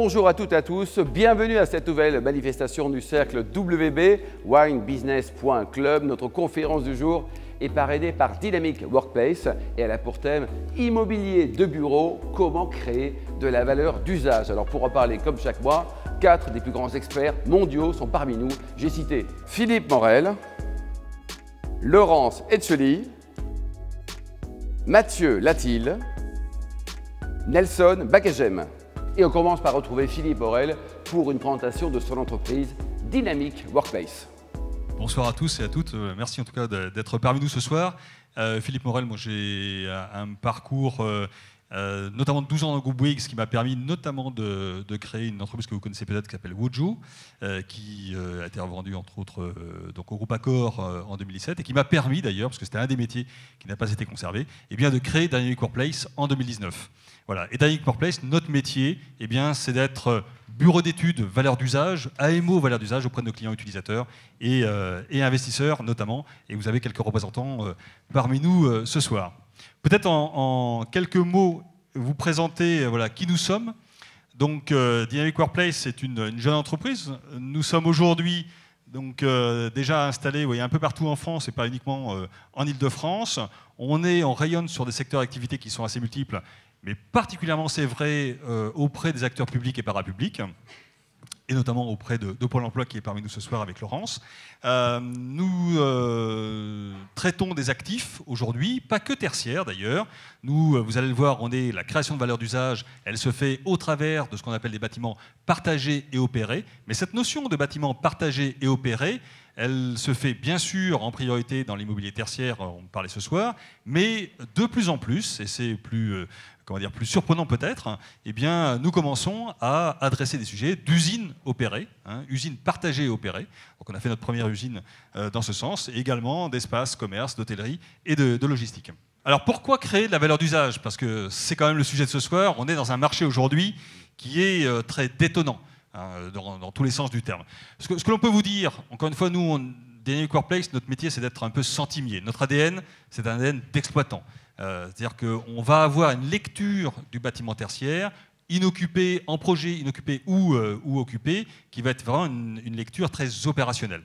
Bonjour à toutes et à tous, bienvenue à cette nouvelle manifestation du cercle WB, winebusiness.club. Notre conférence du jour est parrainée par Dynamic Workplace et elle a pour thème immobilier de bureau, comment créer de la valeur d'usage. Alors pour en parler comme chaque mois, 4 des plus grands experts mondiaux sont parmi nous. J'ai cité Philippe Morel, Laurence Etchely, Mathieu Latil, Nelson Bakegem. Et on commence par retrouver Philippe Morel pour une présentation de son entreprise Dynamic Workplace. Bonsoir à tous et à toutes. Merci en tout cas d'être parmi nous ce soir. Philippe Morel, moi j'ai un parcours notamment de 12 ans dans le groupe Bouygues, ce qui m'a permis notamment de créer une entreprise que vous connaissez peut-être qui s'appelle Wojo, qui a été revendue entre autres donc au groupe Accor en 2017 et qui m'a permis d'ailleurs, parce que c'était un des métiers qui n'a pas été conservé, eh bien, de créer Dynamic Workplace en 2019. Voilà. Et Dynamic Workplace, notre métier, eh bien, c'est d'être bureau d'études valeur d'usage, AMO valeur d'usage auprès de nos clients utilisateurs et investisseurs notamment. Et vous avez quelques représentants parmi nous ce soir. Peut-être en quelques mots, vous présenter voilà, qui nous sommes. Donc, Dynamic Workplace, c'est une jeune entreprise. Nous sommes aujourd'hui donc, déjà installés un peu partout en France et pas uniquement en Ile-de-France. On rayonne sur des secteurs d'activité qui sont assez multiples, mais particulièrement, c'est vrai, auprès des acteurs publics et parapublics, et notamment auprès de Pôle emploi qui est parmi nous ce soir avec Laurence. Nous traitons des actifs aujourd'hui, pas que tertiaires d'ailleurs. Nous, vous allez le voir, la création de valeur d'usage, elle se fait au travers de ce qu'on appelle des bâtiments partagés et opérés. Mais cette notion de bâtiments partagés et opérés, elle se fait bien sûr en priorité dans l'immobilier tertiaire, on parlait ce soir, mais de plus en plus, et c'est plus surprenant peut-être, eh bien, nous commençons à adresser des sujets d'usines opérées, usines partagées et opérées. Donc on a fait notre première usine dans ce sens, et également d'espaces, commerce, d'hôtellerie et de logistique. Alors pourquoi créer de la valeur d'usage? Parce que c'est quand même le sujet de ce soir. On est dans un marché aujourd'hui qui est très détonnant, dans tous les sens du terme. Ce que l'on peut vous dire, encore une fois, nous, Dynamic Workplace, notre métier, c'est d'être un peu centimier. Notre ADN, c'est un ADN d'exploitant. C'est-à-dire qu'on va avoir une lecture du bâtiment tertiaire, inoccupé, en projet, inoccupé ou occupé, qui va être vraiment une lecture très opérationnelle.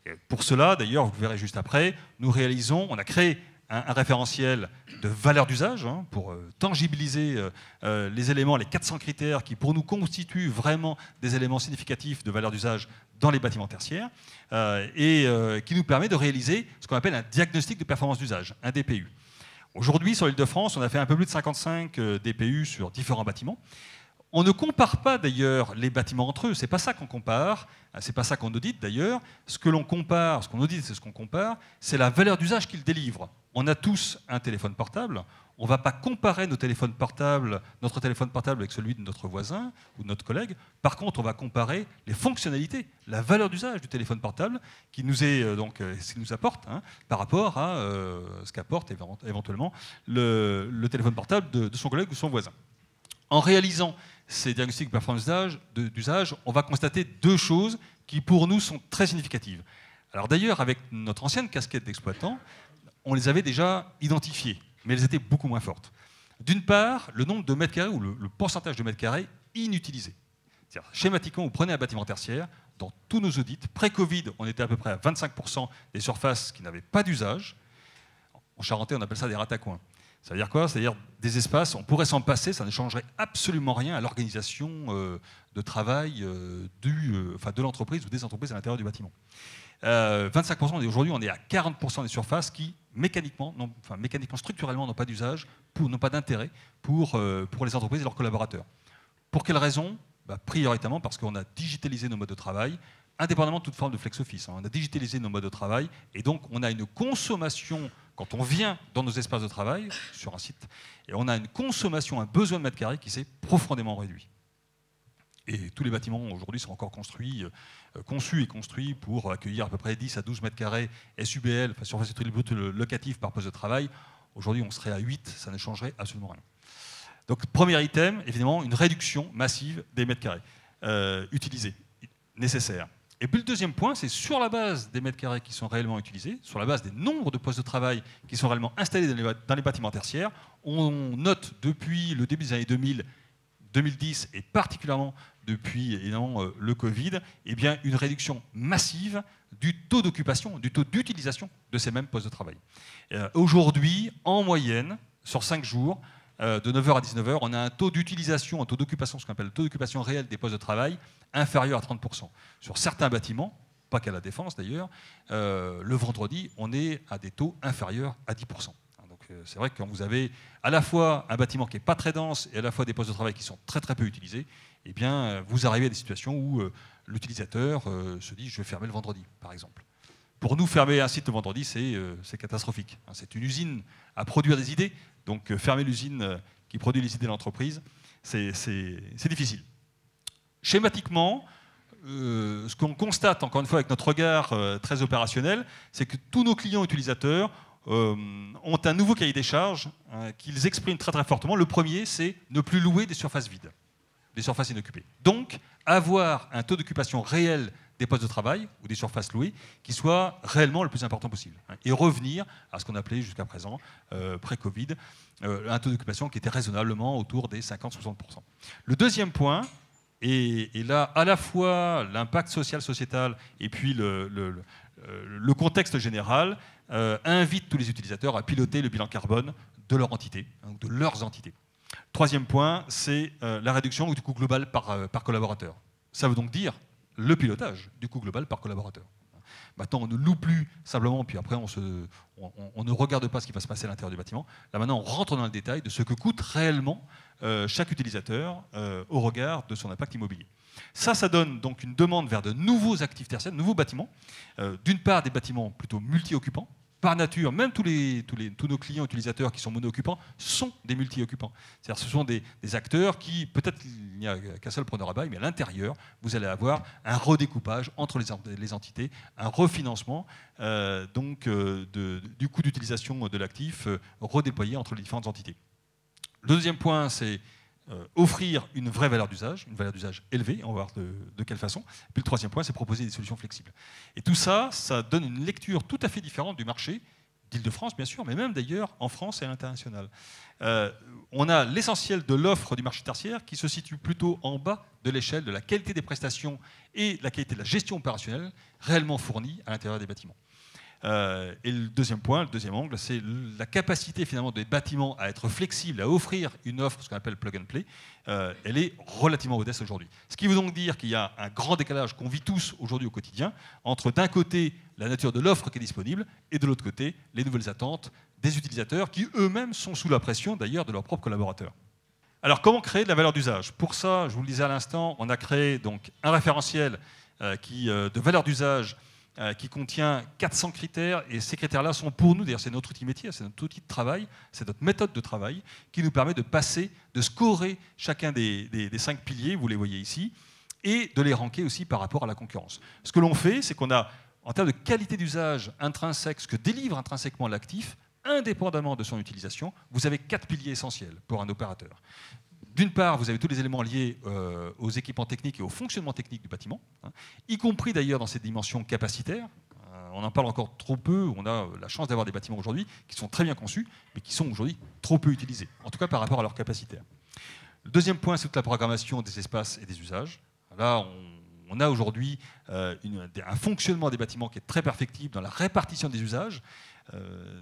Et pour cela, d'ailleurs, vous verrez juste après, on a créé un référentiel de valeur d'usage pour tangibiliser les éléments, les 400 critères qui pour nous constituent vraiment des éléments significatifs de valeur d'usage dans les bâtiments tertiaires et qui nous permet de réaliser ce qu'on appelle un diagnostic de performance d'usage, un DPU. Aujourd'hui, sur l'Île-de-France, on a fait un peu plus de 55 DPU sur différents bâtiments. On ne compare pas d'ailleurs les bâtiments entre eux, c'est pas ça qu'on compare, c'est pas ça qu'on audite d'ailleurs. Ce que l'on compare, ce qu'on audite, c'est ce qu'on compare, c'est la valeur d'usage qu'ils délivrent. On a tous un téléphone portable, on ne va pas comparer notre téléphone portable avec celui de notre voisin ou de notre collègue. Par contre, on va comparer les fonctionnalités, la valeur d'usage du téléphone portable qui nous est ce qu'il nous apporte par rapport à ce qu'apporte éventuellement le téléphone portable de son collègue ou son voisin. En réalisant ces diagnostics de performance d'usage, on va constater deux choses qui pour nous sont très significatives. Alors d'ailleurs, avec notre ancienne casquette d'exploitant, on les avait déjà identifiées, mais elles étaient beaucoup moins fortes. D'une part, le nombre de mètres carrés ou le pourcentage de mètres carrés inutilisés. C'est-à-dire, schématiquement, vous prenez un bâtiment tertiaire, dans tous nos audits, pré-Covid, on était à peu près à 25% des surfaces qui n'avaient pas d'usage. En charentais, on appelle ça des ratacouins. Ça veut dire quoi? C'est-à-dire des espaces, on pourrait s'en passer, ça ne changerait absolument rien à l'organisation de travail de l'entreprise ou des entreprises à l'intérieur du bâtiment. 25%, et aujourd'hui on est à 40% des surfaces qui, mécaniquement, structurellement, n'ont pas d'usage, n'ont pas d'intérêt pour les entreprises et leurs collaborateurs. Pour quelles raisons? Prioritairement parce qu'on a digitalisé nos modes de travail, indépendamment de toute forme de flex-office. On a digitalisé nos modes de travail, et donc on a une consommation, quand on vient dans nos espaces de travail, sur un site, et on a une consommation, un besoin de mètres carrés qui s'est profondément réduit. Et tous les bâtiments aujourd'hui sont encore conçus et construits pour accueillir à peu près 10 à 12 mètres carrés SUBL, surface utile brute locative par poste de travail. Aujourd'hui, on serait à 8, ça ne changerait absolument rien. Donc, premier item, évidemment, une réduction massive des mètres carrés utilisés, nécessaires. Et puis le deuxième point, c'est sur la base des mètres carrés qui sont réellement utilisés, sur la base des nombres de postes de travail qui sont réellement installés dans les bâtiments tertiaires, on note depuis le début des années 2000 2010 et particulièrement depuis évidemment, le Covid, eh bien, une réduction massive du taux d'occupation, du taux d'utilisation de ces mêmes postes de travail. Aujourd'hui, en moyenne, sur 5 jours, de 9h à 19h, on a un taux d'utilisation, un taux d'occupation, ce qu'on appelle le taux d'occupation réel des postes de travail, inférieur à 30%. Sur certains bâtiments, pas qu'à la Défense d'ailleurs, le vendredi, on est à des taux inférieurs à 10%. C'est vrai que quand vous avez à la fois un bâtiment qui n'est pas très dense et à la fois des postes de travail qui sont très très peu utilisés, eh bien, vous arrivez à des situations où l'utilisateur se dit « je vais fermer le vendredi », par exemple. Pour nous, fermer un site le vendredi, c'est catastrophique. C'est une usine à produire des idées, donc fermer l'usine qui produit les idées de l'entreprise, c'est difficile. Schématiquement, ce qu'on constate, encore une fois, avec notre regard très opérationnel, c'est que tous nos clients utilisateurs ont un nouveau cahier des charges qu'ils expriment très très fortement. Le premier, c'est ne plus louer des surfaces vides, des surfaces inoccupées. Donc, avoir un taux d'occupation réel des postes de travail ou des surfaces louées qui soit réellement le plus important possible. Et revenir à ce qu'on appelait jusqu'à présent, pré-Covid, un taux d'occupation qui était raisonnablement autour des 50-60%. Le deuxième point, et là, à la fois l'impact social, sociétal, et puis le contexte général, invite tous les utilisateurs à piloter le bilan carbone de leur entité, de leurs entités. Troisième point, c'est la réduction du coût global par collaborateur. Ça veut donc dire le pilotage du coût global par collaborateur. Maintenant, on ne loue plus simplement, puis après, on ne regarde pas ce qui va se passer à l'intérieur du bâtiment. Là, maintenant, on rentre dans le détail de ce que coûte réellement chaque utilisateur au regard de son impact immobilier. Ça donne donc une demande vers de nouveaux actifs tertiaires, de nouveaux bâtiments. D'une part, des bâtiments plutôt multi-occupants. Par nature, même tous nos clients utilisateurs qui sont mono-occupants sont des multi-occupants. C'est-à-dire ce sont des acteurs qui, peut-être il n'y a qu'un seul preneur à bail, mais à l'intérieur, vous allez avoir un redécoupage entre les entités, un refinancement du coût d'utilisation de l'actif redéployé entre les différentes entités. Le deuxième point, c'est offrir une vraie valeur d'usage, une valeur d'usage élevée, on va voir de quelle façon. Puis le troisième point, c'est proposer des solutions flexibles. Et tout ça, ça donne une lecture tout à fait différente du marché, d'Île-de-France bien sûr, mais même d'ailleurs en France et à l'international. On a l'essentiel de l'offre du marché tertiaire qui se situe plutôt en bas de l'échelle de la qualité des prestations et de la qualité de la gestion opérationnelle réellement fournie à l'intérieur des bâtiments. Et le deuxième point, le deuxième angle, c'est la capacité finalement des bâtiments à être flexibles, à offrir une offre, ce qu'on appelle plug and play, elle est relativement modeste aujourd'hui. Ce qui veut donc dire qu'il y a un grand décalage qu'on vit tous aujourd'hui au quotidien entre d'un côté la nature de l'offre qui est disponible et de l'autre côté les nouvelles attentes des utilisateurs qui eux-mêmes sont sous la pression d'ailleurs de leurs propres collaborateurs. Alors comment créer de la valeur d'usage? Pour ça, je vous le disais à l'instant, on a créé donc un référentiel de valeur d'usage qui contient 400 critères, et ces critères-là sont pour nous, d'ailleurs c'est notre outil métier, c'est notre outil de travail, c'est notre méthode de travail, qui nous permet de passer, de scorer chacun des 5 piliers, vous les voyez ici, et de les ranker aussi par rapport à la concurrence. Ce que l'on fait, c'est qu'on a, en termes de qualité d'usage intrinsèque, ce que délivre intrinsèquement l'actif, indépendamment de son utilisation, vous avez 4 piliers essentiels pour un opérateur. D'une part, vous avez tous les éléments liés aux équipements techniques et au fonctionnement technique du bâtiment, y compris d'ailleurs dans ces dimensions capacitaires. On en parle encore trop peu, on a la chance d'avoir des bâtiments aujourd'hui qui sont très bien conçus, mais qui sont aujourd'hui trop peu utilisés, en tout cas par rapport à leur capacitaire. Le deuxième point, c'est toute la programmation des espaces et des usages. Là, on a aujourd'hui un fonctionnement des bâtiments qui est très perfectible dans la répartition des usages.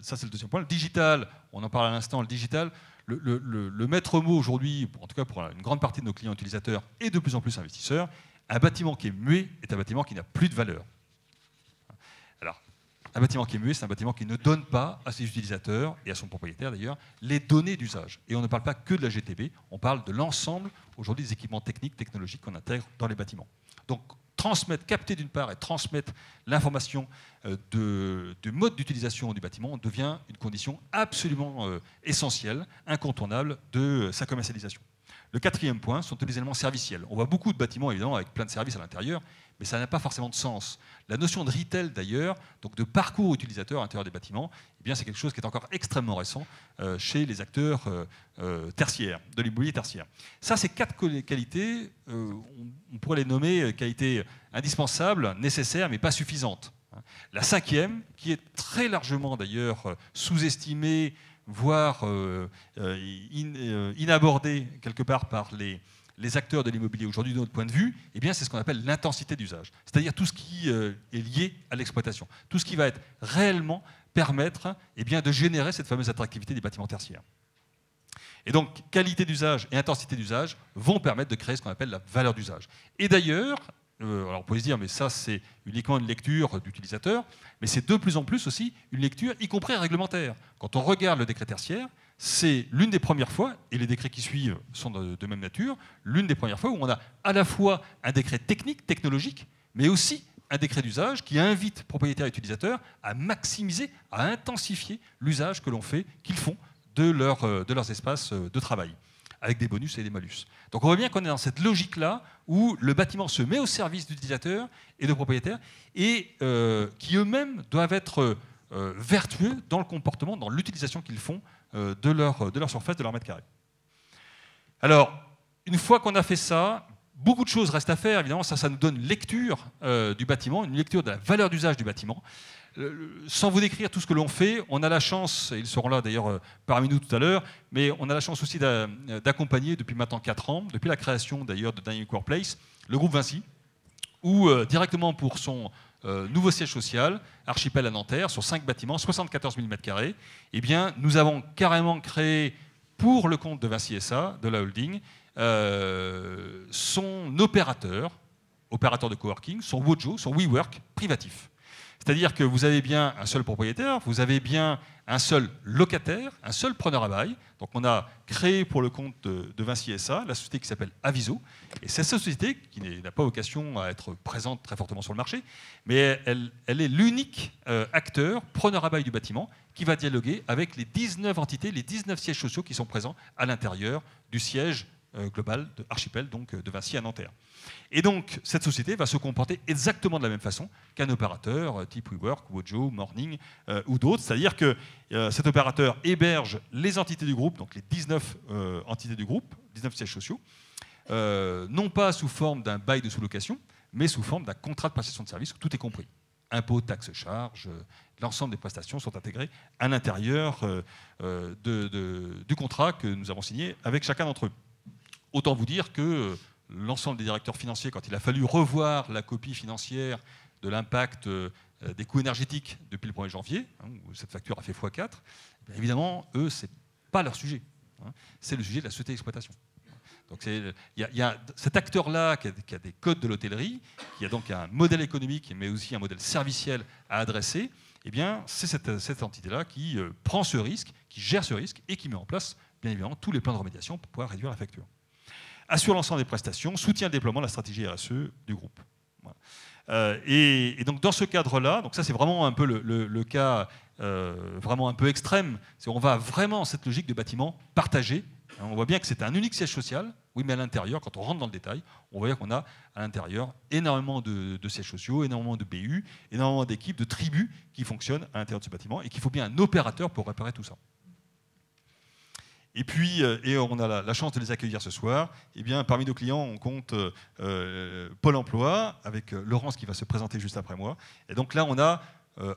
Ça, c'est le deuxième point. Le digital, on en parle à l'instant, le digital, le maître mot aujourd'hui, en tout cas pour une grande partie de nos clients utilisateurs et de plus en plus investisseurs, un bâtiment qui est muet est un bâtiment qui n'a plus de valeur. Alors, un bâtiment qui est muet, c'est un bâtiment qui ne donne pas à ses utilisateurs, et à son propriétaire d'ailleurs, les données d'usage. Et on ne parle pas que de la GTB, on parle de l'ensemble aujourd'hui des équipements techniques, technologiques qu'on intègre dans les bâtiments. Donc, capter d'une part et transmettre l'information du mode d'utilisation du bâtiment devient une condition absolument essentielle, incontournable de sa commercialisation. Le quatrième point sont tous les éléments serviciels. On voit beaucoup de bâtiments évidemment avec plein de services à l'intérieur, mais ça n'a pas forcément de sens. La notion de retail d'ailleurs, donc de parcours utilisateur à l'intérieur des bâtiments, eh bien, c'est quelque chose qui est encore extrêmement récent chez les acteurs tertiaires, de l'immobilier tertiaire. Ça, ces 4 qualités, on pourrait les nommer qualités indispensables, nécessaires, mais pas suffisantes. La cinquième, qui est très largement d'ailleurs sous-estimée, voire inabordée quelque part par les acteurs de l'immobilier aujourd'hui de notre point de vue, eh bien, c'est ce qu'on appelle l'intensité d'usage. C'est-à-dire tout ce qui est lié à l'exploitation. Tout ce qui va être réellement permettre eh bien, de générer cette fameuse attractivité des bâtiments tertiaires. Et donc, qualité d'usage et intensité d'usage vont permettre de créer ce qu'on appelle la valeur d'usage. Et d'ailleurs, alors on peut se dire, mais ça c'est uniquement une lecture d'utilisateur, mais c'est de plus en plus aussi une lecture, y compris réglementaire. Quand on regarde le décret tertiaire, c'est l'une des premières fois, et les décrets qui suivent sont de même nature, l'une des premières fois où on a à la fois un décret technique, technologique, mais aussi un décret d'usage qui invite propriétaires et utilisateurs à maximiser, à intensifier l'usage que l'on fait, qu'ils font de leurs espaces de travail, avec des bonus et des malus. Donc on voit bien qu'on est dans cette logique-là où le bâtiment se met au service d'utilisateurs et de propriétaires et qui eux-mêmes doivent être vertueux dans le comportement, dans l'utilisation qu'ils font de leur surface, de leur mètre carré. Alors, une fois qu'on a fait ça, beaucoup de choses restent à faire. Évidemment, ça nous donne une lecture du bâtiment, une lecture de la valeur d'usage du bâtiment. Sans vous décrire tout ce que l'on fait, on a la chance, et ils seront là d'ailleurs parmi nous tout à l'heure, mais on a la chance aussi d'accompagner depuis maintenant 4 ans, depuis la création d'ailleurs de Dynamic Workplace, le groupe Vinci, où directement pour son nouveau siège social, Archipel à Nanterre, sur 5 bâtiments, 74 000 m², eh bien, nous avons carrément créé, pour le compte de Vinci SA, de la holding, son opérateur de coworking, son Wojo, son WeWork privatif. C'est-à-dire que vous avez bien un seul propriétaire, vous avez bien un seul locataire, un seul preneur à bail. Donc on a créé pour le compte de Vinci SA la société qui s'appelle Aviso. Et cette société, qui n'a pas vocation à être présente très fortement sur le marché, mais elle est l'unique acteur, preneur à bail du bâtiment, qui va dialoguer avec les 19 entités, les 19 sièges sociaux qui sont présents à l'intérieur du siège global de Archipel, donc de Vinci à Nanterre. Et donc, cette société va se comporter exactement de la même façon qu'un opérateur type WeWork, Wojo, Morning ou d'autres. C'est-à-dire que cet opérateur héberge les entités du groupe, donc les 19 entités du groupe, 19 sièges sociaux, non pas sous forme d'un bail de sous-location, mais sous forme d'un contrat de prestation de service où tout est compris. Impôts, taxes, charges, l'ensemble des prestations sont intégrées à l'intérieur du contrat que nous avons signé avec chacun d'entre eux. Autant vous dire que l'ensemble des directeurs financiers, quand il a fallu revoir la copie financière de l'impact des coûts énergétiques depuis le 1er janvier, où cette facture a fait x4, évidemment, eux, ce n'est pas leur sujet. C'est le sujet de la société d'exploitation. Donc il y a cet acteur-là qui a des codes de l'hôtellerie, qui a donc un modèle économique, mais aussi un modèle serviciel à adresser. Eh bien, c'est cette entité-là qui prend ce risque, qui gère ce risque et qui met en place, bien évidemment, tous les plans de remédiation pour pouvoir réduire la facture. Assure l'ensemble des prestations, soutient le déploiement de la stratégie RSE du groupe. Voilà. Et donc dans ce cadre-là, donc ça c'est vraiment un peu le cas vraiment un peu extrême, on va vraiment cette logique de bâtiment partagé. On voit bien que c'est un unique siège social, oui, mais à l'intérieur, quand on rentre dans le détail, on voit qu'on a à l'intérieur énormément de sièges sociaux, énormément de BU, énormément d'équipes, de tribus qui fonctionnent à l'intérieur de ce bâtiment et qu'il faut bien un opérateur pour réparer tout ça. Et puis, et on a la chance de les accueillir ce soir. Eh bien, parmi nos clients, on compte Pôle emploi, avec Laurence qui va se présenter juste après moi. Et donc là, on a,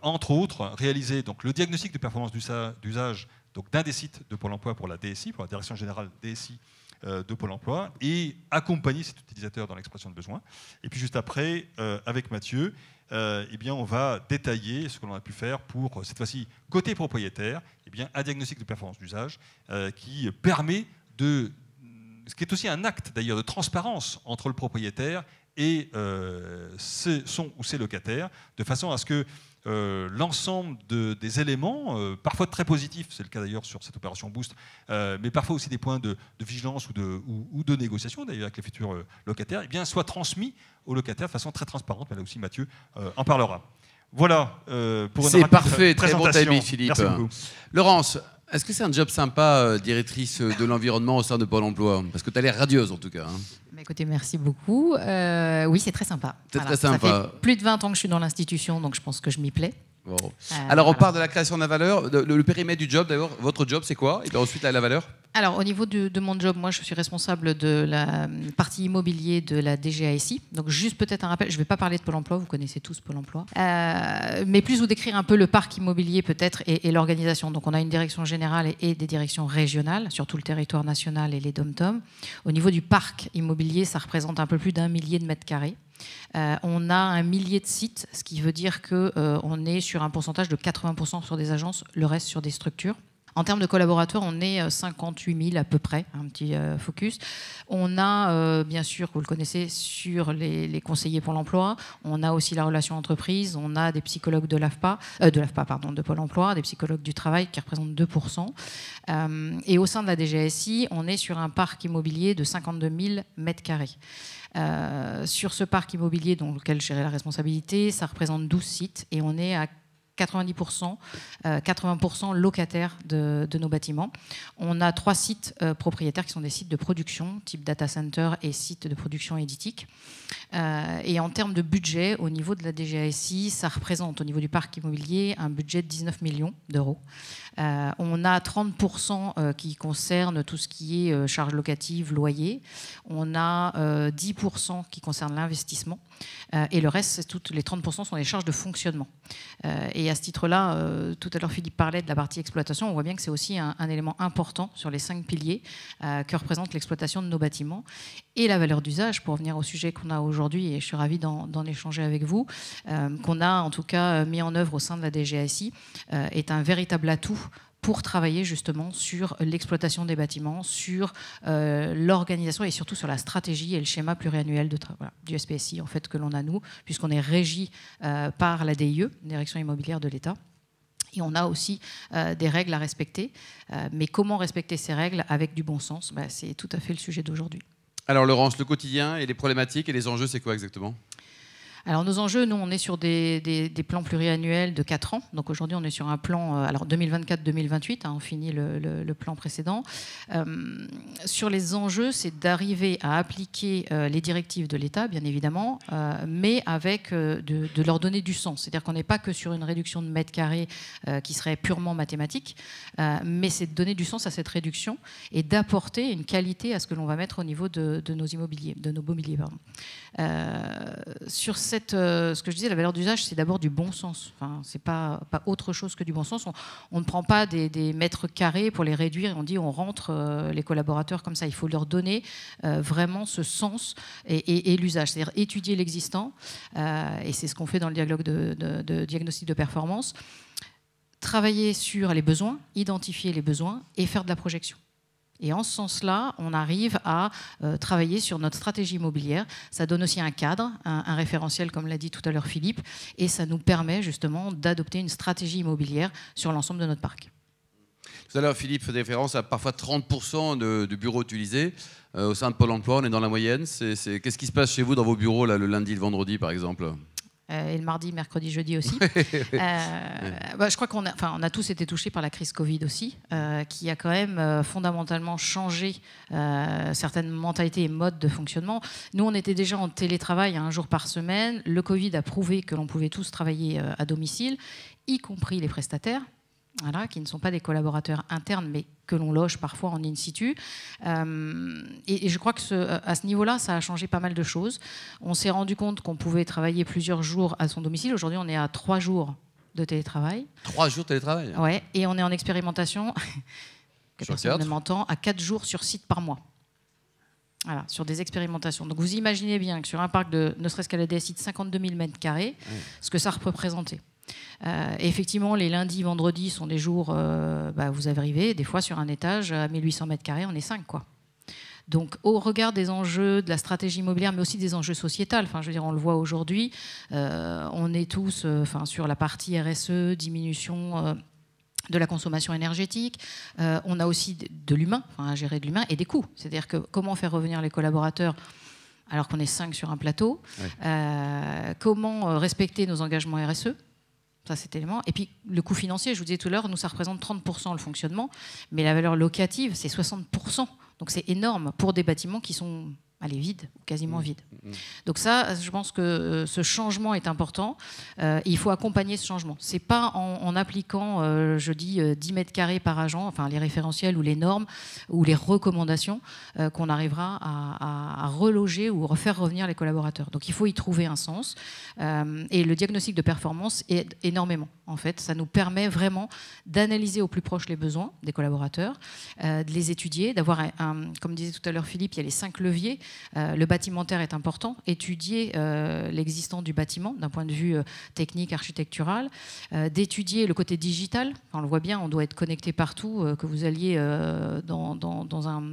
entre autres, réalisé donc, le diagnostic de performance d'usage d'un des sites de Pôle emploi pour la DSI, pour la Direction générale DSI de Pôle emploi, et accompagner cet utilisateur dans l'expression de besoin. Et puis juste après, avec Mathieu, eh bien, on va détailler ce que l'on a pu faire pour, cette fois-ci, côté propriétaire, eh bien, un diagnostic de performance d'usage qui permet de... Ce qui est aussi un acte, d'ailleurs, de transparence entre le propriétaire et son ou ses locataires, de façon à ce que l'ensemble des éléments, parfois très positifs, c'est le cas d'ailleurs sur cette opération Boost, mais parfois aussi des points de vigilance ou de négociation d'ailleurs avec les futurs locataires, eh bien, soient transmis aux locataires de façon très transparente. Mais là aussi, Mathieu en parlera. Voilà pour une C'est parfait, très bon timing, Philippe. Merci beaucoup. Laurence, est-ce que c'est un job sympa, directrice de l'environnement au sein de Pôle emploi? Parce que tu as l'air radieuse en tout cas. Hein. Écoutez, merci beaucoup. Oui, c'est très sympa. C'est très sympa. Ça fait plus de 20 ans que je suis dans l'institution, donc je pense que je m'y plais. Bon. Alors, on parle de la création de la valeur, le périmètre du job. D'abord, votre job, c'est quoi? Et bien ensuite, la valeur. Alors, au niveau de mon job, moi, je suis responsable de la partie immobilier de la DGASI. Donc, juste peut-être un rappel, je ne vais pas parler de Pôle emploi, vous connaissez tous Pôle emploi, mais plus vous décrire un peu le parc immobilier peut-être et l'organisation. Donc, on a une direction générale et des directions régionales sur tout le territoire national et les dom-toms. Au niveau du parc immobilier, ça représente un peu plus d'1 millier de mètres carrés. On a 1 millier de sites, ce qui veut dire qu'on est sur un pourcentage de 80% sur des agences, le reste sur des structures. En termes de collaborateurs, on est 58 000 à peu près, un petit focus. On a, bien sûr, vous le connaissez, sur les conseillers pour l'emploi. On a aussi la relation entreprise. On a des psychologues de Pôle emploi, des psychologues du travail qui représentent 2%. Et au sein de la DGASI, on est sur un parc immobilier de 52 000 mètres carrés. Sur ce parc immobilier dont lequel j'ai la responsabilité, ça représente 12 sites et on est à 90%, 80% locataires de nos bâtiments. On a 3 sites propriétaires qui sont des sites de production, type data center et sites de production éditique. Et en termes de budget, au niveau de la DGASI, ça représente au niveau du parc immobilier un budget de 19 millions d'euros. On a 30% qui concerne tout ce qui est charges locatives, loyers. On a 10% qui concerne l'investissement. Et le reste, toutes les 30% sont les charges de fonctionnement. Et à ce titre-là, tout à l'heure Philippe parlait de la partie exploitation. On voit bien que c'est aussi un élément important sur les 5 piliers que représente l'exploitation de nos bâtiments. Et la valeur d'usage, pour revenir au sujet qu'on a aujourd'hui, et je suis ravie d'en échanger avec vous, qu'on a en tout cas mis en œuvre au sein de la DGASI, est un véritable atout pour travailler justement sur l'exploitation des bâtiments, sur l'organisation et surtout sur la stratégie et le schéma pluriannuel du SPSI en fait, que l'on a nous, puisqu'on est régi par la DIE, Direction immobilière de l'État. Et on a aussi des règles à respecter. Mais comment respecter ces règles avec du bon sens? C'est tout à fait le sujet d'aujourd'hui. Alors Laurence, le quotidien et les problématiques et les enjeux, c'est quoi exactement? Alors nos enjeux, nous, on est sur des plans pluriannuels de 4 ans. Donc aujourd'hui, on est sur un plan 2024-2028, on finit le plan précédent. Sur les enjeux, c'est d'arriver à appliquer les directives de l'État, bien évidemment, mais avec de leur donner du sens. C'est-à-dire qu'on n'est pas que sur une réduction de mètres carrés qui serait purement mathématique, mais c'est de donner du sens à cette réduction et d'apporter une qualité à ce que l'on va mettre au niveau de nos immobiliers, de nos mobiliers. Sur ce que je disais, la valeur d'usage, c'est d'abord du bon sens. Enfin, c'est pas autre chose que du bon sens. On ne prend pas des mètres carrés pour les réduire et on dit on rentre les collaborateurs comme ça. Il faut leur donner vraiment ce sens et l'usage, c'est-à-dire étudier l'existant. Et c'est ce qu'on fait dans le dialogue de diagnostic de performance. Travailler sur les besoins, identifier les besoins et faire de la projection. Et en ce sens-là, on arrive à travailler sur notre stratégie immobilière. Ça donne aussi un cadre, un référentiel, comme l'a dit tout à l'heure Philippe, et ça nous permet justement d'adopter une stratégie immobilière sur l'ensemble de notre parc. Tout à l'heure, Philippe fait référence à parfois 30% de bureaux utilisés. Au sein de Pôle emploi, on est dans la moyenne. Qu'est-ce qui se passe chez vous dans vos bureaux, là, le lundi, le vendredi, par exemple ? Et le mardi, mercredi, jeudi aussi. Je crois qu'on a tous été touchés par la crise Covid aussi, qui a quand même fondamentalement changé certaines mentalités et modes de fonctionnement. Nous, on était déjà en télétravail 1 jour par semaine. Le Covid a prouvé que l'on pouvait tous travailler à domicile, y compris les prestataires. Voilà, qui ne sont pas des collaborateurs internes, mais que l'on loge parfois en in situ. Et je crois que à ce niveau-là, ça a changé pas mal de choses. On s'est rendu compte qu'on pouvait travailler plusieurs jours à son domicile. Aujourd'hui, on est à 3 jours de télétravail. 3 jours de télétravail ? Ouais, et on est en expérimentation, que personne ne m'entend, à 4 jours sur site par mois. Voilà, sur des expérimentations. Donc vous imaginez bien que sur un parc de, ne serait-ce qu'à la DSI, de 52 000 mètres carrés, ce que ça représentait. Effectivement, les lundis, vendredis sont des jours, vous arrivez des fois sur un étage à 1800 mètres carrés, on est 5 quoi. Donc, au regard des enjeux de la stratégie immobilière, mais aussi des enjeux sociétals, enfin, je veux dire, on le voit aujourd'hui, on est tous, sur la partie RSE, diminution de la consommation énergétique, on a aussi de l'humain, à gérer de l'humain et des coûts. C'est-à-dire que comment faire revenir les collaborateurs alors qu'on est 5 sur un plateau, comment respecter nos engagements RSE. Ça, cet élément. Et puis, le coût financier, je vous disais tout à l'heure, nous, ça représente 30% le fonctionnement, mais la valeur locative, c'est 60%. Donc, c'est énorme pour des bâtiments qui sont Elle est vide, ou quasiment vide. Donc ça, je pense que ce changement est important. Et il faut accompagner ce changement. Ce n'est pas en appliquant, je dis, 10 mètres carrés par agent, enfin les référentiels ou les normes ou les recommandations, qu'on arrivera à reloger ou refaire revenir les collaborateurs. Donc il faut y trouver un sens. Et le diagnostic de performance aide énormément. En fait, ça nous permet vraiment d'analyser au plus proche les besoins des collaborateurs, de les étudier, d'avoir comme disait tout à l'heure Philippe, il y a les 5 leviers. Le bâtimentaire est important, étudier l'existant du bâtiment d'un point de vue technique, architectural, d'étudier le côté digital. On le voit bien, on doit être connecté partout, que vous alliez dans un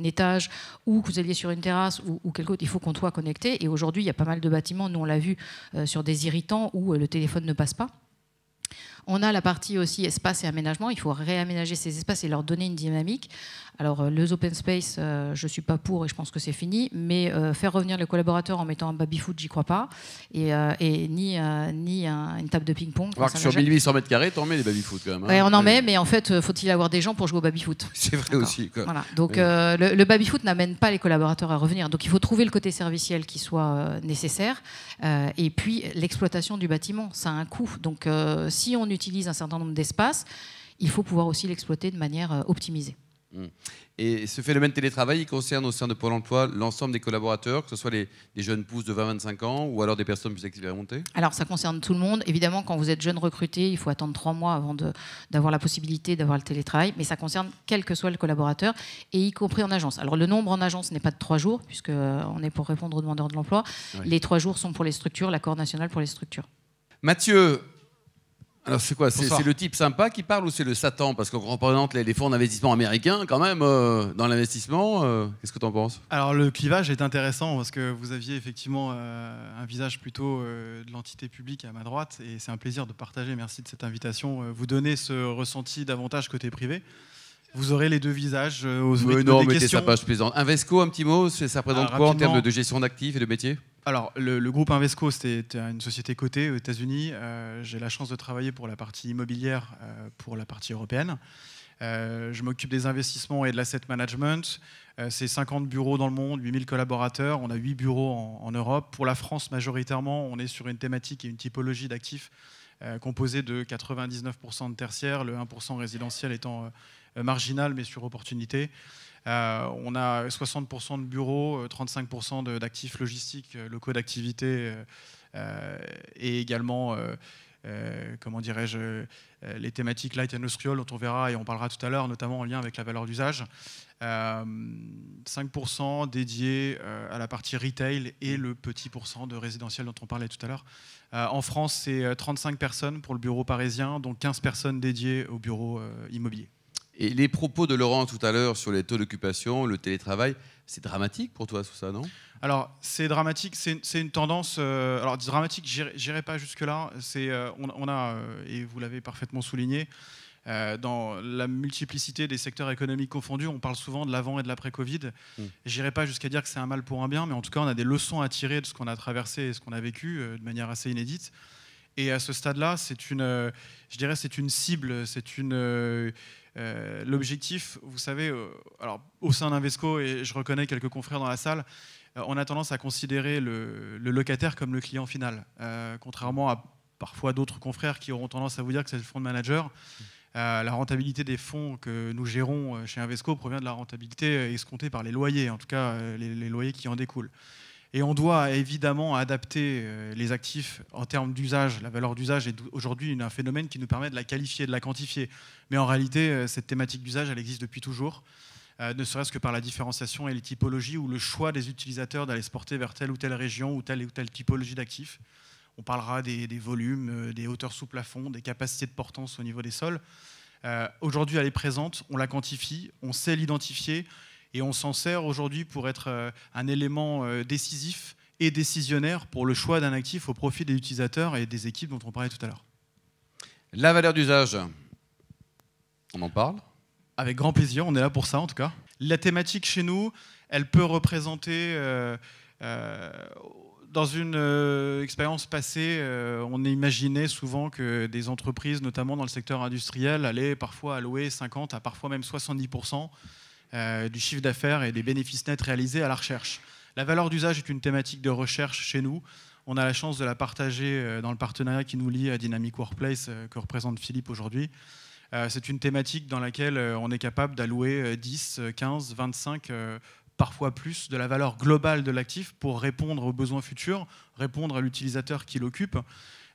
étage ou que vous alliez sur une terrasse ou quelque autre, il faut qu'on soit connecté. Et aujourd'hui, il y a pas mal de bâtiments, nous on l'a vu sur des irritants où le téléphone ne passe pas. On a la partie aussi espace et aménagement. Il faut réaménager ces espaces et leur donner une dynamique. Alors, les open space, je ne suis pas pour et je pense que c'est fini. Mais faire revenir les collaborateurs en mettant un baby-foot, j'y crois pas. Et ni une table de ping-pong. Alors que sur 1800 mètres carrés, t'en mets les baby-foot quand même. Hein. Ouais, on en met, mais en fait, faut-il avoir des gens pour jouer au baby-foot? C'est vrai aussi. Quoi. Voilà. Donc, le baby-foot n'amène pas les collaborateurs à revenir. Donc, il faut trouver le côté serviciel qui soit nécessaire. Et puis, l'exploitation du bâtiment, ça a un coût. Donc, si on utilise un certain nombre d'espaces, il faut pouvoir aussi l'exploiter de manière optimisée. Et ce phénomène télétravail, il concerne au sein de Pôle emploi l'ensemble des collaborateurs, que ce soit les jeunes pousses de 20-25 ans ou alors des personnes plus expérimentées? Alors ça concerne tout le monde. Évidemment, quand vous êtes jeune recruté, il faut attendre 3 mois avant d'avoir la possibilité d'avoir le télétravail, mais ça concerne quel que soit le collaborateur, et y compris en agence. Alors le nombre en agence n'est pas de 3 jours, puisqu'on est pour répondre aux demandeurs de l'emploi. Oui. Les 3 jours sont pour les structures, l'accord national pour les structures. Mathieu, alors c'est quoi? C'est le type sympa qui parle ou c'est le Satan? Parce qu'on représente les fonds d'investissement américains quand même dans l'investissement. Qu'est-ce que tu en penses? Alors le clivage est intéressant parce que vous aviez effectivement un visage plutôt de l'entité publique à ma droite et c'est un plaisir de partager, merci de cette invitation, vous donner ce ressenti davantage côté privé. Vous aurez les deux visages. Non, mais t'es sympa, je plaisante. Invesco, un petit mot, ça représente quoi en termes de gestion d'actifs et de métiers? Alors, le groupe Invesco, c'était une société cotée aux États-Unis. J'ai la chance de travailler pour la partie immobilière, pour la partie européenne. Je m'occupe des investissements et de l'asset management. C'est 50 bureaux dans le monde, 8000 collaborateurs. On a 8 bureaux en Europe. Pour la France, majoritairement, on est sur une thématique et une typologie d'actifs composée de 99% de tertiaire, le 1% résidentiel étant marginal, mais sur opportunité. On a 60% de bureaux, 35% d'actifs logistiques, locaux d'activité et également, comment dirais-je, les thématiques light industrial dont on verra et on parlera tout à l'heure, notamment en lien avec la valeur d'usage. 5% dédiés à la partie retail et le petit pourcent de résidentiel dont on parlait tout à l'heure. En France, c'est 35 personnes pour le bureau parisien, dont 15 personnes dédiées au bureau immobilier. Et les propos de Laurent tout à l'heure sur les taux d'occupation, le télétravail, c'est dramatique pour toi tout ça, non? Alors c'est dramatique, c'est une tendance. Alors dramatique, j'irai pas jusque là. On a et vous l'avez parfaitement souligné. Dans la multiplicité des secteurs économiques confondus, on parle souvent de l'avant et de l'après-Covid. J'irai pas jusqu'à dire que c'est un mal pour un bien, mais en tout cas, on a des leçons à tirer de ce qu'on a traversé et ce qu'on a vécu de manière assez inédite. Et à ce stade-là, je dirais, c'est une cible, l'objectif, vous savez, alors au sein d'Invesco, et je reconnais quelques confrères dans la salle, on a tendance à considérer le locataire comme le client final, contrairement à parfois d'autres confrères qui auront tendance à vous dire que c'est le fonds de manager. La rentabilité des fonds que nous gérons chez Invesco provient de la rentabilité escomptée par les loyers, en tout cas les loyers qui en découlent. Et on doit évidemment adapter les actifs en termes d'usage. La valeur d'usage est aujourd'hui un phénomène qui nous permet de la qualifier, de la quantifier. Mais en réalité, cette thématique d'usage, elle existe depuis toujours, ne serait-ce que par la différenciation et les typologies ou le choix des utilisateurs d'aller se porter vers telle ou telle région ou telle typologie d'actifs. On parlera des volumes, des hauteurs sous plafond, des capacités de portance au niveau des sols. Aujourd'hui, elle est présente, on la quantifie, on sait l'identifier. Et on s'en sert aujourd'hui pour être un élément décisif et décisionnaire pour le choix d'un actif au profit des utilisateurs et des équipes dont on parlait tout à l'heure. La valeur d'usage, on en parle? Avec grand plaisir, on est là pour ça en tout cas. La thématique chez nous, elle peut représenter, dans une expérience passée, on imaginait souvent que des entreprises, notamment dans le secteur industriel, allaient parfois allouer 50 à parfois même 70% du chiffre d'affaires et des bénéfices nets réalisés à la recherche. La valeur d'usage est une thématique de recherche chez nous. On a la chance de la partager dans le partenariat qui nous lie à Dynamic Workplace que représente Philippe aujourd'hui. C'est une thématique dans laquelle on est capable d'allouer 10, 15, 25, parfois plus de la valeur globale de l'actif pour répondre aux besoins futurs, répondre à l'utilisateur qui l'occupe.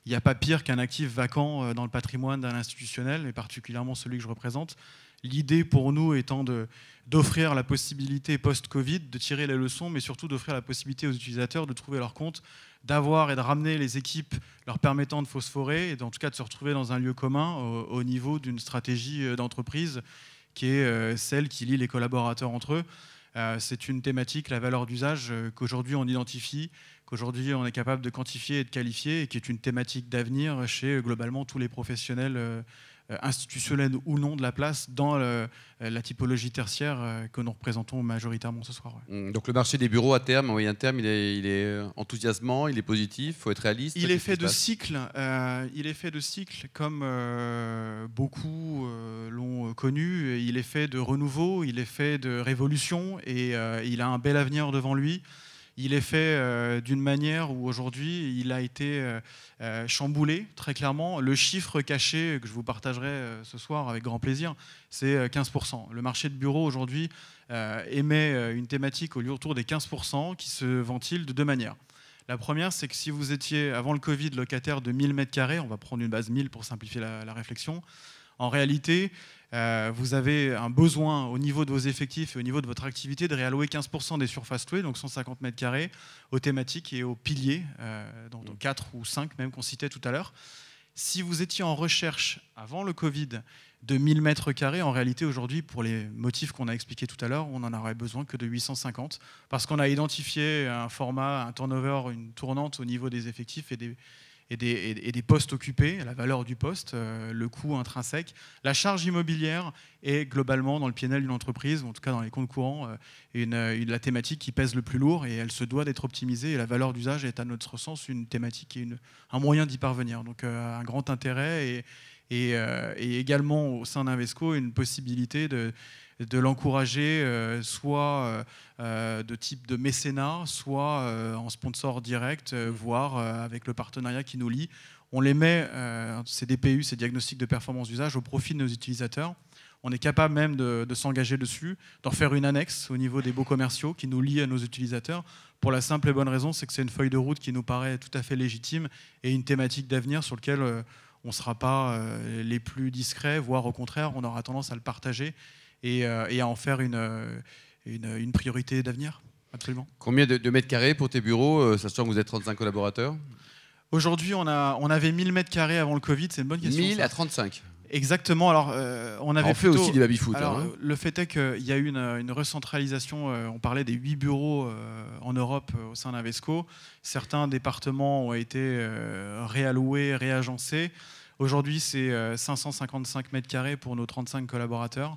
Il n'y a pas pire qu'un actif vacant dans le patrimoine d'un institutionnel, et particulièrement celui que je représente. L'idée pour nous étant d'offrir la possibilité post-Covid de tirer les leçons, mais surtout d'offrir la possibilité aux utilisateurs de trouver leur compte, d'avoir et de ramener les équipes leur permettant de phosphorer, et en tout cas de se retrouver dans un lieu commun au niveau d'une stratégie d'entreprise qui est celle qui lie les collaborateurs entre eux. C'est une thématique, la valeur d'usage, qu'aujourd'hui on identifie, qu'aujourd'hui on est capable de quantifier et de qualifier, et qui est une thématique d'avenir chez globalement tous les professionnels institutionnels ou non de la place dans la typologie tertiaire que nous représentons majoritairement ce soir. Ouais. Donc le marché des bureaux à terme, à moyen terme, il est enthousiasmant, il est positif, il faut être réaliste. Il est fait de cycles, comme beaucoup l'ont connu. Il est fait de renouveau, il est fait de révolution, et il a un bel avenir devant lui. Il est fait d'une manière où aujourd'hui il a été chamboulé, très clairement. Le chiffre caché que je vous partagerai ce soir avec grand plaisir, c'est 15%. Le marché de bureaux aujourd'hui émet une thématique autour des 15% qui se ventile de deux manières. La première, c'est que si vous étiez, avant le Covid, locataire de 1000 m², on va prendre une base 1000 pour simplifier la réflexion, en réalité, vous avez un besoin au niveau de vos effectifs et au niveau de votre activité de réallouer 15% des surfaces louées, donc 150 m², aux thématiques et aux piliers, dont 4 ou 5 même qu'on citait tout à l'heure. Si vous étiez en recherche avant le Covid de 1000 m², en réalité aujourd'hui, pour les motifs qu'on a expliqués tout à l'heure, on n'en aurait besoin que de 850, parce qu'on a identifié un format, un turnover, une tournante au niveau des effectifs et des postes occupés, la valeur du poste, le coût intrinsèque. La charge immobilière est globalement dans le P&L d'une entreprise, ou en tout cas dans les comptes courants, la thématique qui pèse le plus lourd, et elle se doit d'être optimisée, et la valeur d'usage est à notre sens une thématique et un moyen d'y parvenir. Donc un grand intérêt, et également au sein d'Invesco une possibilité de l'encourager, soit de type de mécénat, soit en sponsor direct, voire avec le partenariat qui nous lie. On les met, ces DPU, ces diagnostics de performance d'usage, au profit de nos utilisateurs. On est capable même de s'engager dessus, d'en faire une annexe au niveau des baux commerciaux qui nous lient à nos utilisateurs, pour la simple et bonne raison, c'est que c'est une feuille de route qui nous paraît tout à fait légitime, et une thématique d'avenir sur laquelle on ne sera pas les plus discrets, voire au contraire, on aura tendance à le partager et à en faire une priorité d'avenir. Absolument. Combien de mètres carrés pour tes bureaux, sachant que vous êtes 35 collaborateurs? Aujourd'hui, on avait 1000 m² avant le Covid, c'est une bonne question. 1000 à 35. Exactement. Alors, on avait fait aussi du baby-foot. Alors, le fait est qu'il y a eu une recentralisation. On parlait des 8 bureaux en Europe au sein d'Invesco. Certains départements ont été réalloués, réagencés. Aujourd'hui, c'est 555 m² pour nos 35 collaborateurs.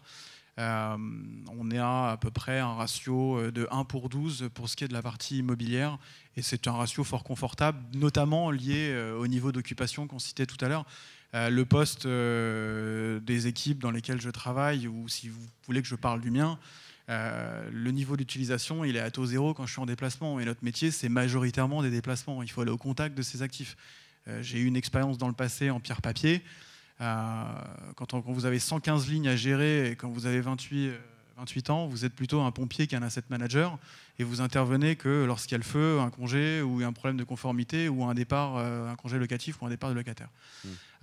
On est à peu près un ratio de 1 pour 12 pour ce qui est de la partie immobilière, et c'est un ratio fort confortable, notamment lié au niveau d'occupation qu'on citait tout à l'heure. Le poste des équipes dans lesquelles je travaille, ou si vous voulez que je parle du mien, le niveau d'utilisation il est à taux zéro quand je suis en déplacement, et notre métier c'est majoritairement des déplacements, il faut aller au contact de ces actifs. J'ai eu une expérience dans le passé en pierre-papier. Quand vous avez 115 lignes à gérer et quand vous avez 28 ans, vous êtes plutôt un pompier qu'un asset manager, et vous intervenez que lorsqu'il y a le feu, un congé ou un problème de conformité, ou un départ, un congé locatif ou un départ de locataire.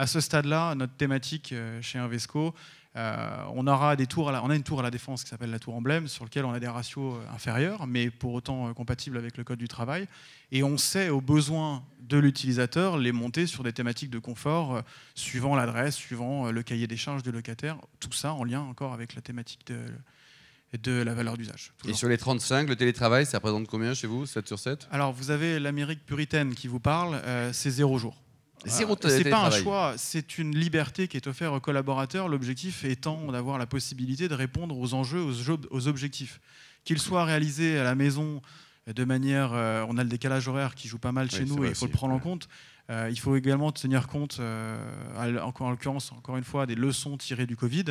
À ce stade-là, notre thématique chez Invesco, on a une tour à la Défense qui s'appelle la tour emblème, sur laquelle on a des ratios inférieurs, mais pour autant compatibles avec le code du travail, et on sait aux besoins de l'utilisateur les monter sur des thématiques de confort suivant l'adresse, suivant le cahier des charges du locataire, tout ça en lien encore avec la thématique de la valeur d'usage. Et sur les 35, le télétravail, ça représente combien chez vous, 7 sur 7? Alors vous avez l'Amérique puritaine qui vous parle, c'est 0 jour. C'est pas un choix, c'est une liberté qui est offerte aux collaborateurs, l'objectif étant d'avoir la possibilité de répondre aux enjeux, aux objectifs. Qu'ils soient réalisés à la maison de manière... on a le décalage horaire qui joue pas mal chez nous, et il faut le prendre en compte. Il faut également tenir compte, en l'occurrence, encore une fois, des leçons tirées du Covid.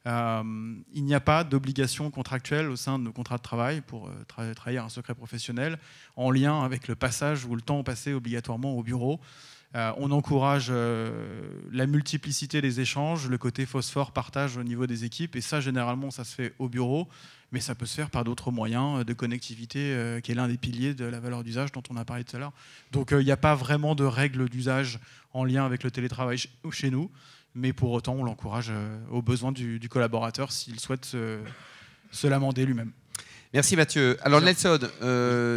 Il n'y a pas d'obligation contractuelle au sein de nos contrats de travail pour travailler un secret professionnel en lien avec le passage ou le temps passé obligatoirement au bureau. On encourage la multiplicité des échanges, le côté phosphore partage au niveau des équipes, et ça, généralement, ça se fait au bureau, mais ça peut se faire par d'autres moyens de connectivité, qui est l'un des piliers de la valeur d'usage dont on a parlé tout à l'heure. Donc, il n'y a pas vraiment de règles d'usage en lien avec le télétravail chez nous, mais pour autant, on l'encourage aux besoins du collaborateur s'il souhaite se l'amender lui-même. Merci Mathieu. Alors Nelson,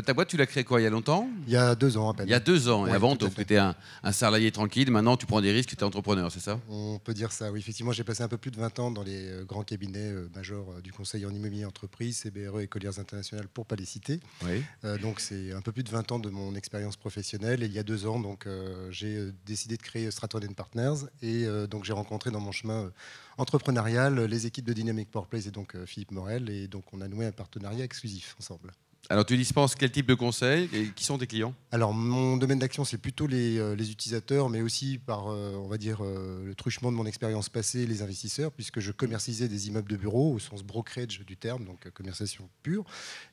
ta boîte, tu l'as créée quoi, il y a longtemps? Il y a 2 ans à peine. Il y a 2 ans. Ouais, et avant, tu tout à fait. étais un salarié tranquille. Maintenant, tu prends des risques, tu es entrepreneur, c'est ça? On peut dire ça, oui. Effectivement, j'ai passé un peu plus de 20 ans dans les grands cabinets majors du conseil en immobilier entreprise, CBRE et Colliers International, pour ne pas les citer. Oui. Donc, c'est un peu plus de 20 ans de mon expérience professionnelle. Et il y a 2 ans, donc, j'ai décidé de créer Stratton & Partners. Et donc, j'ai rencontré dans mon chemin entrepreneurial les équipes de Dynamic Workplace et donc Philippe Morel. Et donc, on a noué un partenariat exclusif ensemble. Alors, tu dispenses quel type de conseils et qui sont tes clients? Alors, mon domaine d'action, c'est plutôt les utilisateurs, mais aussi par, on va dire, le truchement de mon expérience passée, les investisseurs, puisque je commercialisais des immeubles de bureau au sens brokerage du terme, donc commercialisation pure.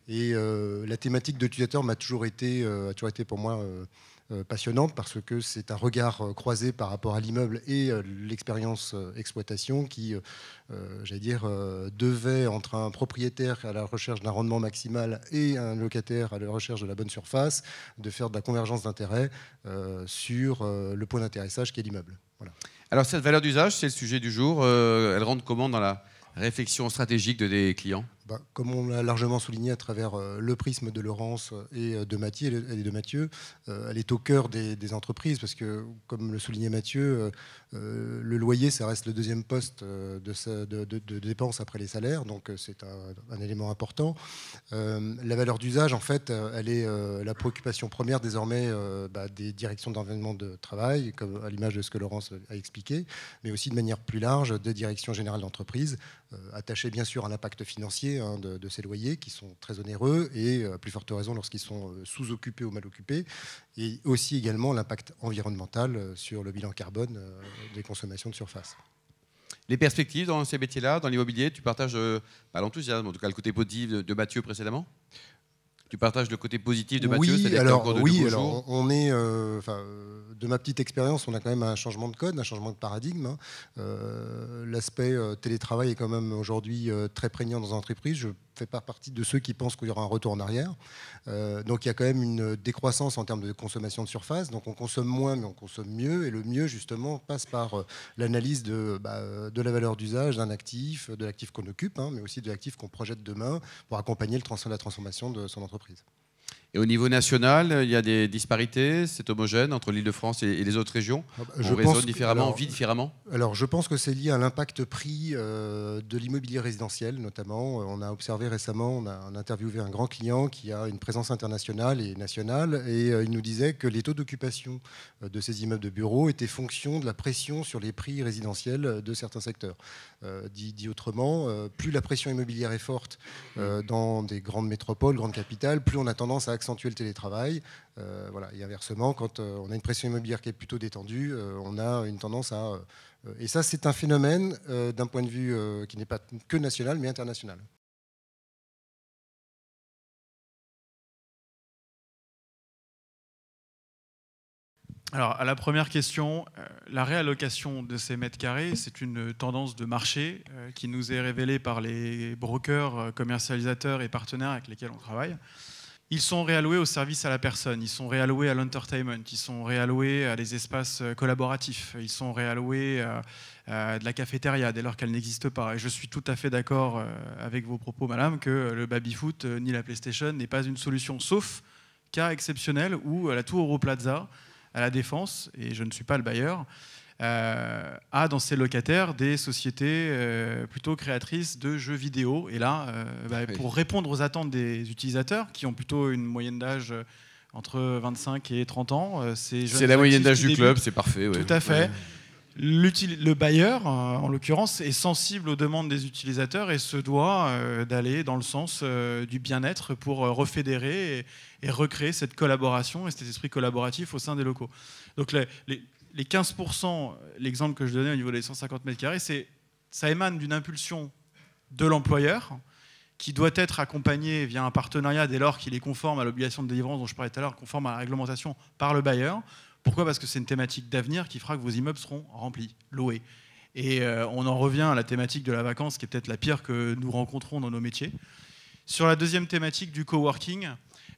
Et la thématique de l'utilisateur a toujours été pour moi passionnante, parce que c'est un regard croisé par rapport à l'immeuble et l'expérience exploitation qui, j'allais dire, devait, entre un propriétaire à la recherche d'un rendement maximal et un locataire à la recherche de la bonne surface, de faire de la convergence d'intérêts sur le point d'atterrissage qu'est l'immeuble. Voilà. Alors, cette valeur d'usage, c'est le sujet du jour. Elle rentre comment dans la réflexion stratégique de des clients? Comme on l'a largement souligné à travers le prisme de Laurence et de Mathieu, elle est au cœur des entreprises, parce que, comme le soulignait Mathieu, le loyer, ça reste le deuxième poste de dépenses après les salaires, donc c'est un élément important. La valeur d'usage, en fait, elle est la préoccupation première désormais des directions d'environnement de travail, comme à l'image de ce que Laurence a expliqué, mais aussi de manière plus large des directions générales d'entreprise, attachées bien sûr à l'impact financier de ces loyers qui sont très onéreux, et à plus forte raison lorsqu'ils sont sous-occupés ou mal occupés, et aussi également l'impact environnemental sur le bilan carbone des consommations de surface. Les perspectives dans ces métiers-là, dans l'immobilier, tu partages l'enthousiasme, en tout cas le côté positif de Mathieu précédemment? Tu partages le côté positif de Mathieu? Oui, alors on est, de ma petite expérience, on a quand même un changement de code, un changement de paradigme. L'aspect télétravail est quand même aujourd'hui très prégnant dans l'entreprise. Je ne fais pas partie de ceux qui pensent qu'il y aura un retour en arrière. Donc il y a quand même une décroissance en termes de consommation de surface. Donc on consomme moins, mais on consomme mieux. Et le mieux, justement, passe par l'analyse de la valeur d'usage d'un actif, de l'actif qu'on occupe, mais aussi de l'actif qu'on projette demain pour accompagner la transformation de son entreprise. Et au niveau national, il y a des disparités? C'est homogène entre l'Île-de-France et les autres régions? On raisonne différemment, on vit différemment? Alors, je pense que c'est lié à l'impact prix de l'immobilier résidentiel, notamment. On a observé récemment, on a interviewé un grand client qui a une présence internationale et nationale, et il nous disait que les taux d'occupation de ces immeubles de bureaux étaient fonction de la pression sur les prix résidentiels de certains secteurs. Dit autrement, plus la pression immobilière est forte dans des grandes métropoles, grandes capitales, plus on a tendance à accentuer le télétravail. Et inversement, quand on a une pression immobilière qui est plutôt détendue, on a une tendance à... et ça, c'est un phénomène d'un point de vue qui n'est pas que national, mais international. Alors, à la première question, la réallocation de ces mètres carrés, c'est une tendance de marché qui nous est révélée par les brokers, commercialisateurs et partenaires avec lesquels on travaille. Ils sont réalloués au service à la personne, ils sont réalloués à l'entertainment, ils sont réalloués à des espaces collaboratifs, ils sont réalloués à de la cafétéria dès lors qu'elle n'existe pas. Et je suis tout à fait d'accord avec vos propos, madame, que le baby-foot ni la PlayStation n'est pas une solution, sauf cas exceptionnel où la Tour Europlaza, à la Défense, et je ne suis pas le bailleur, a dans ses locataires des sociétés plutôt créatrices de jeux vidéo. Et là, pour répondre aux attentes des utilisateurs, qui ont plutôt une moyenne d'âge entre 25 et 30 ans, c'est la moyenne d'âge du club, c'est parfait. Tout à fait. Le bailleur, en l'occurrence, est sensible aux demandes des utilisateurs et se doit d'aller dans le sens du bien-être pour refédérer et recréer cette collaboration et cet esprit collaboratif au sein des locaux. Donc les 15%, l'exemple que je donnais au niveau des 150 m², ça émane d'une impulsion de l'employeur qui doit être accompagné via un partenariat dès lors qu'il est conforme à l'obligation de délivrance dont je parlais tout à l'heure, conforme à la réglementation par le bailleur. Pourquoi ? Parce que c'est une thématique d'avenir qui fera que vos immeubles seront remplis, loués. Et on en revient à la thématique de la vacance, qui est peut-être la pire que nous rencontrons dans nos métiers. Sur la deuxième thématique du coworking,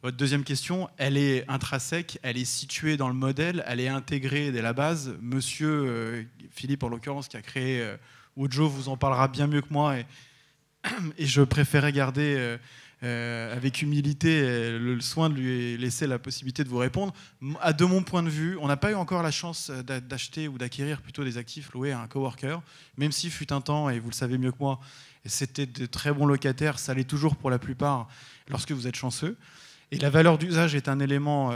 votre deuxième question, elle est intrinsèque, elle est située dans le modèle, elle est intégrée dès la base. Monsieur Philippe, en l'occurrence, qui a créé Wojo, vous en parlera bien mieux que moi, et je préférais garder... avec humilité, le soin de lui laisser la possibilité de vous répondre. De mon point de vue, on n'a pas eu encore la chance d'acheter ou d'acquérir plutôt des actifs loués à un coworker, même si fut un temps, et vous le savez mieux que moi, c'était de très bons locataires, ça l'est toujours pour la plupart lorsque vous êtes chanceux. Et la valeur d'usage est un élément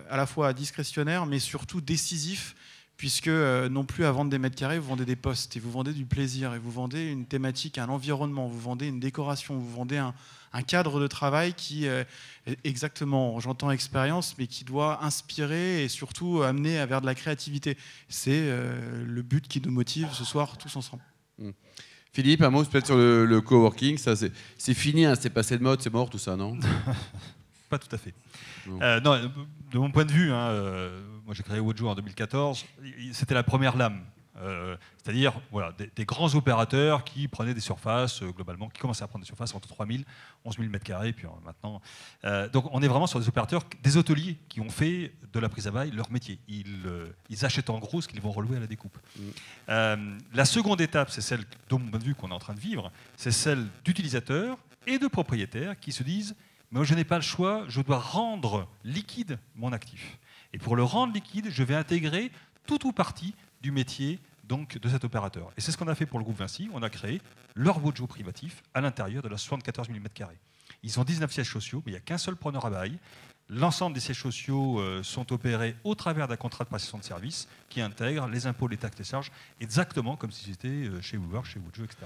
à la fois discrétionnaire, mais surtout décisif, puisque non plus à vendre des mètres carrés, vous vendez des postes, et vous vendez du plaisir, et vous vendez une thématique, un environnement, vous vendez une décoration, vous vendez un cadre de travail qui, exactement, j'entends expérience, mais qui doit inspirer et surtout amener vers de la créativité. C'est le but qui nous motive ce soir tous ensemble. Philippe, un mot peut-être sur le coworking. Ça, c'est fini, hein, c'est passé de mode, c'est mort tout ça, non? Pas tout à fait. Non, de mon point de vue, moi j'ai créé Wojo en 2014, c'était la première lame. C'est-à-dire voilà, des grands opérateurs qui prenaient des surfaces, globalement, qui commençaient à prendre des surfaces entre 3 000 et 11 000 m², puis maintenant. Donc on est vraiment sur des opérateurs, des hôteliers qui ont fait de la prise à bail leur métier. Ils achètent en gros ce qu'ils vont relouer à la découpe. La seconde étape, c'est celle, de mon point de vue, qu'on est en train de vivre, c'est celle d'utilisateurs et de propriétaires qui se disent « mais je n'ai pas le choix, je dois rendre liquide mon actif. Et pour le rendre liquide, je vais intégrer tout ou partie du métier donc, de cet opérateur. » Et c'est ce qu'on a fait pour le groupe Vinci. On a créé leur Wojo privatif à l'intérieur de la 74 000 m². Ils ont 19 sièges sociaux, mais il n'y a qu'un seul preneur à bail. L'ensemble des sièges sociaux sont opérés au travers d'un contrat de prestation de service qui intègre les impôts, les taxes, les charges, exactement comme si c'était chez WeWork, chez Wojo, etc.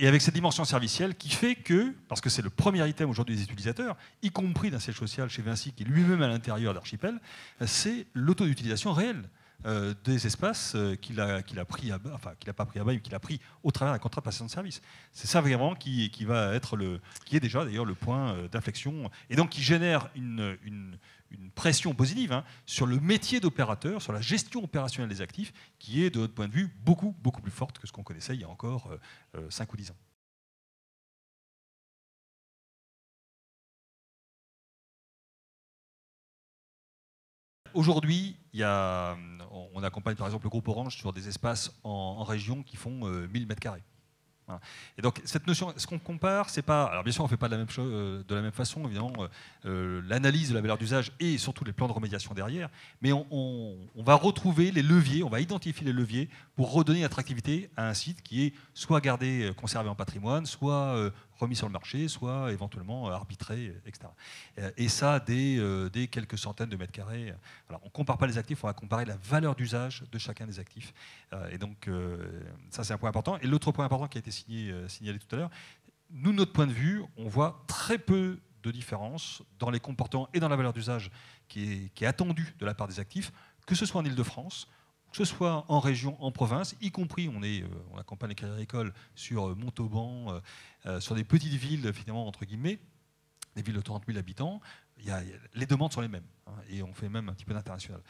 Et avec cette dimension servicielle qui fait que, parce que c'est le premier item aujourd'hui des utilisateurs, y compris d'un siège social chez Vinci qui est lui-même à l'intérieur d'Archipel, c'est l'auto-utilisation réelle des espaces qu'il a pris à bas, enfin qu'il n'a pas pris à bas, mais qu'il a pris au travers d'un contrat de prestation de service. C'est ça vraiment qui va être qui est déjà d'ailleurs le point d'inflexion, et donc qui génère une pression positive sur le métier d'opérateur, sur la gestion opérationnelle des actifs, qui est de notre point de vue beaucoup plus forte que ce qu'on connaissait il y a encore 5 ou 10 ans. Aujourd'hui, on accompagne par exemple le groupe Orange sur des espaces en région qui font 1000 m². Voilà. Et donc cette notion, ce qu'on compare, c'est pas. Alors bien sûr, on ne fait pas de la même façon, évidemment, l'analyse de la valeur d'usage et surtout les plans de remédiation derrière, mais on va retrouver les leviers, on va identifier les leviers pour redonner attractivité à un site qui est soit gardé, conservé en patrimoine, soit remis sur le marché, soit éventuellement arbitré, etc. Et ça, dès quelques centaines de mètres carrés. Alors, on ne compare pas les actifs, on va comparer la valeur d'usage de chacun des actifs. Et donc, ça, c'est un point important. Et l'autre point important qui a été signalé tout à l'heure, nous, de notre point de vue, on voit très peu de différence dans les comportements et dans la valeur d'usage qui est attendue de la part des actifs, que ce soit en Ile-de-France, que ce soit en région, en province, y compris, on accompagne les crédits agricoles sur Montauban, sur des petites villes, finalement, entre guillemets, des villes de 30 000 habitants, les demandes sont les mêmes, et on fait même un petit peu d'international.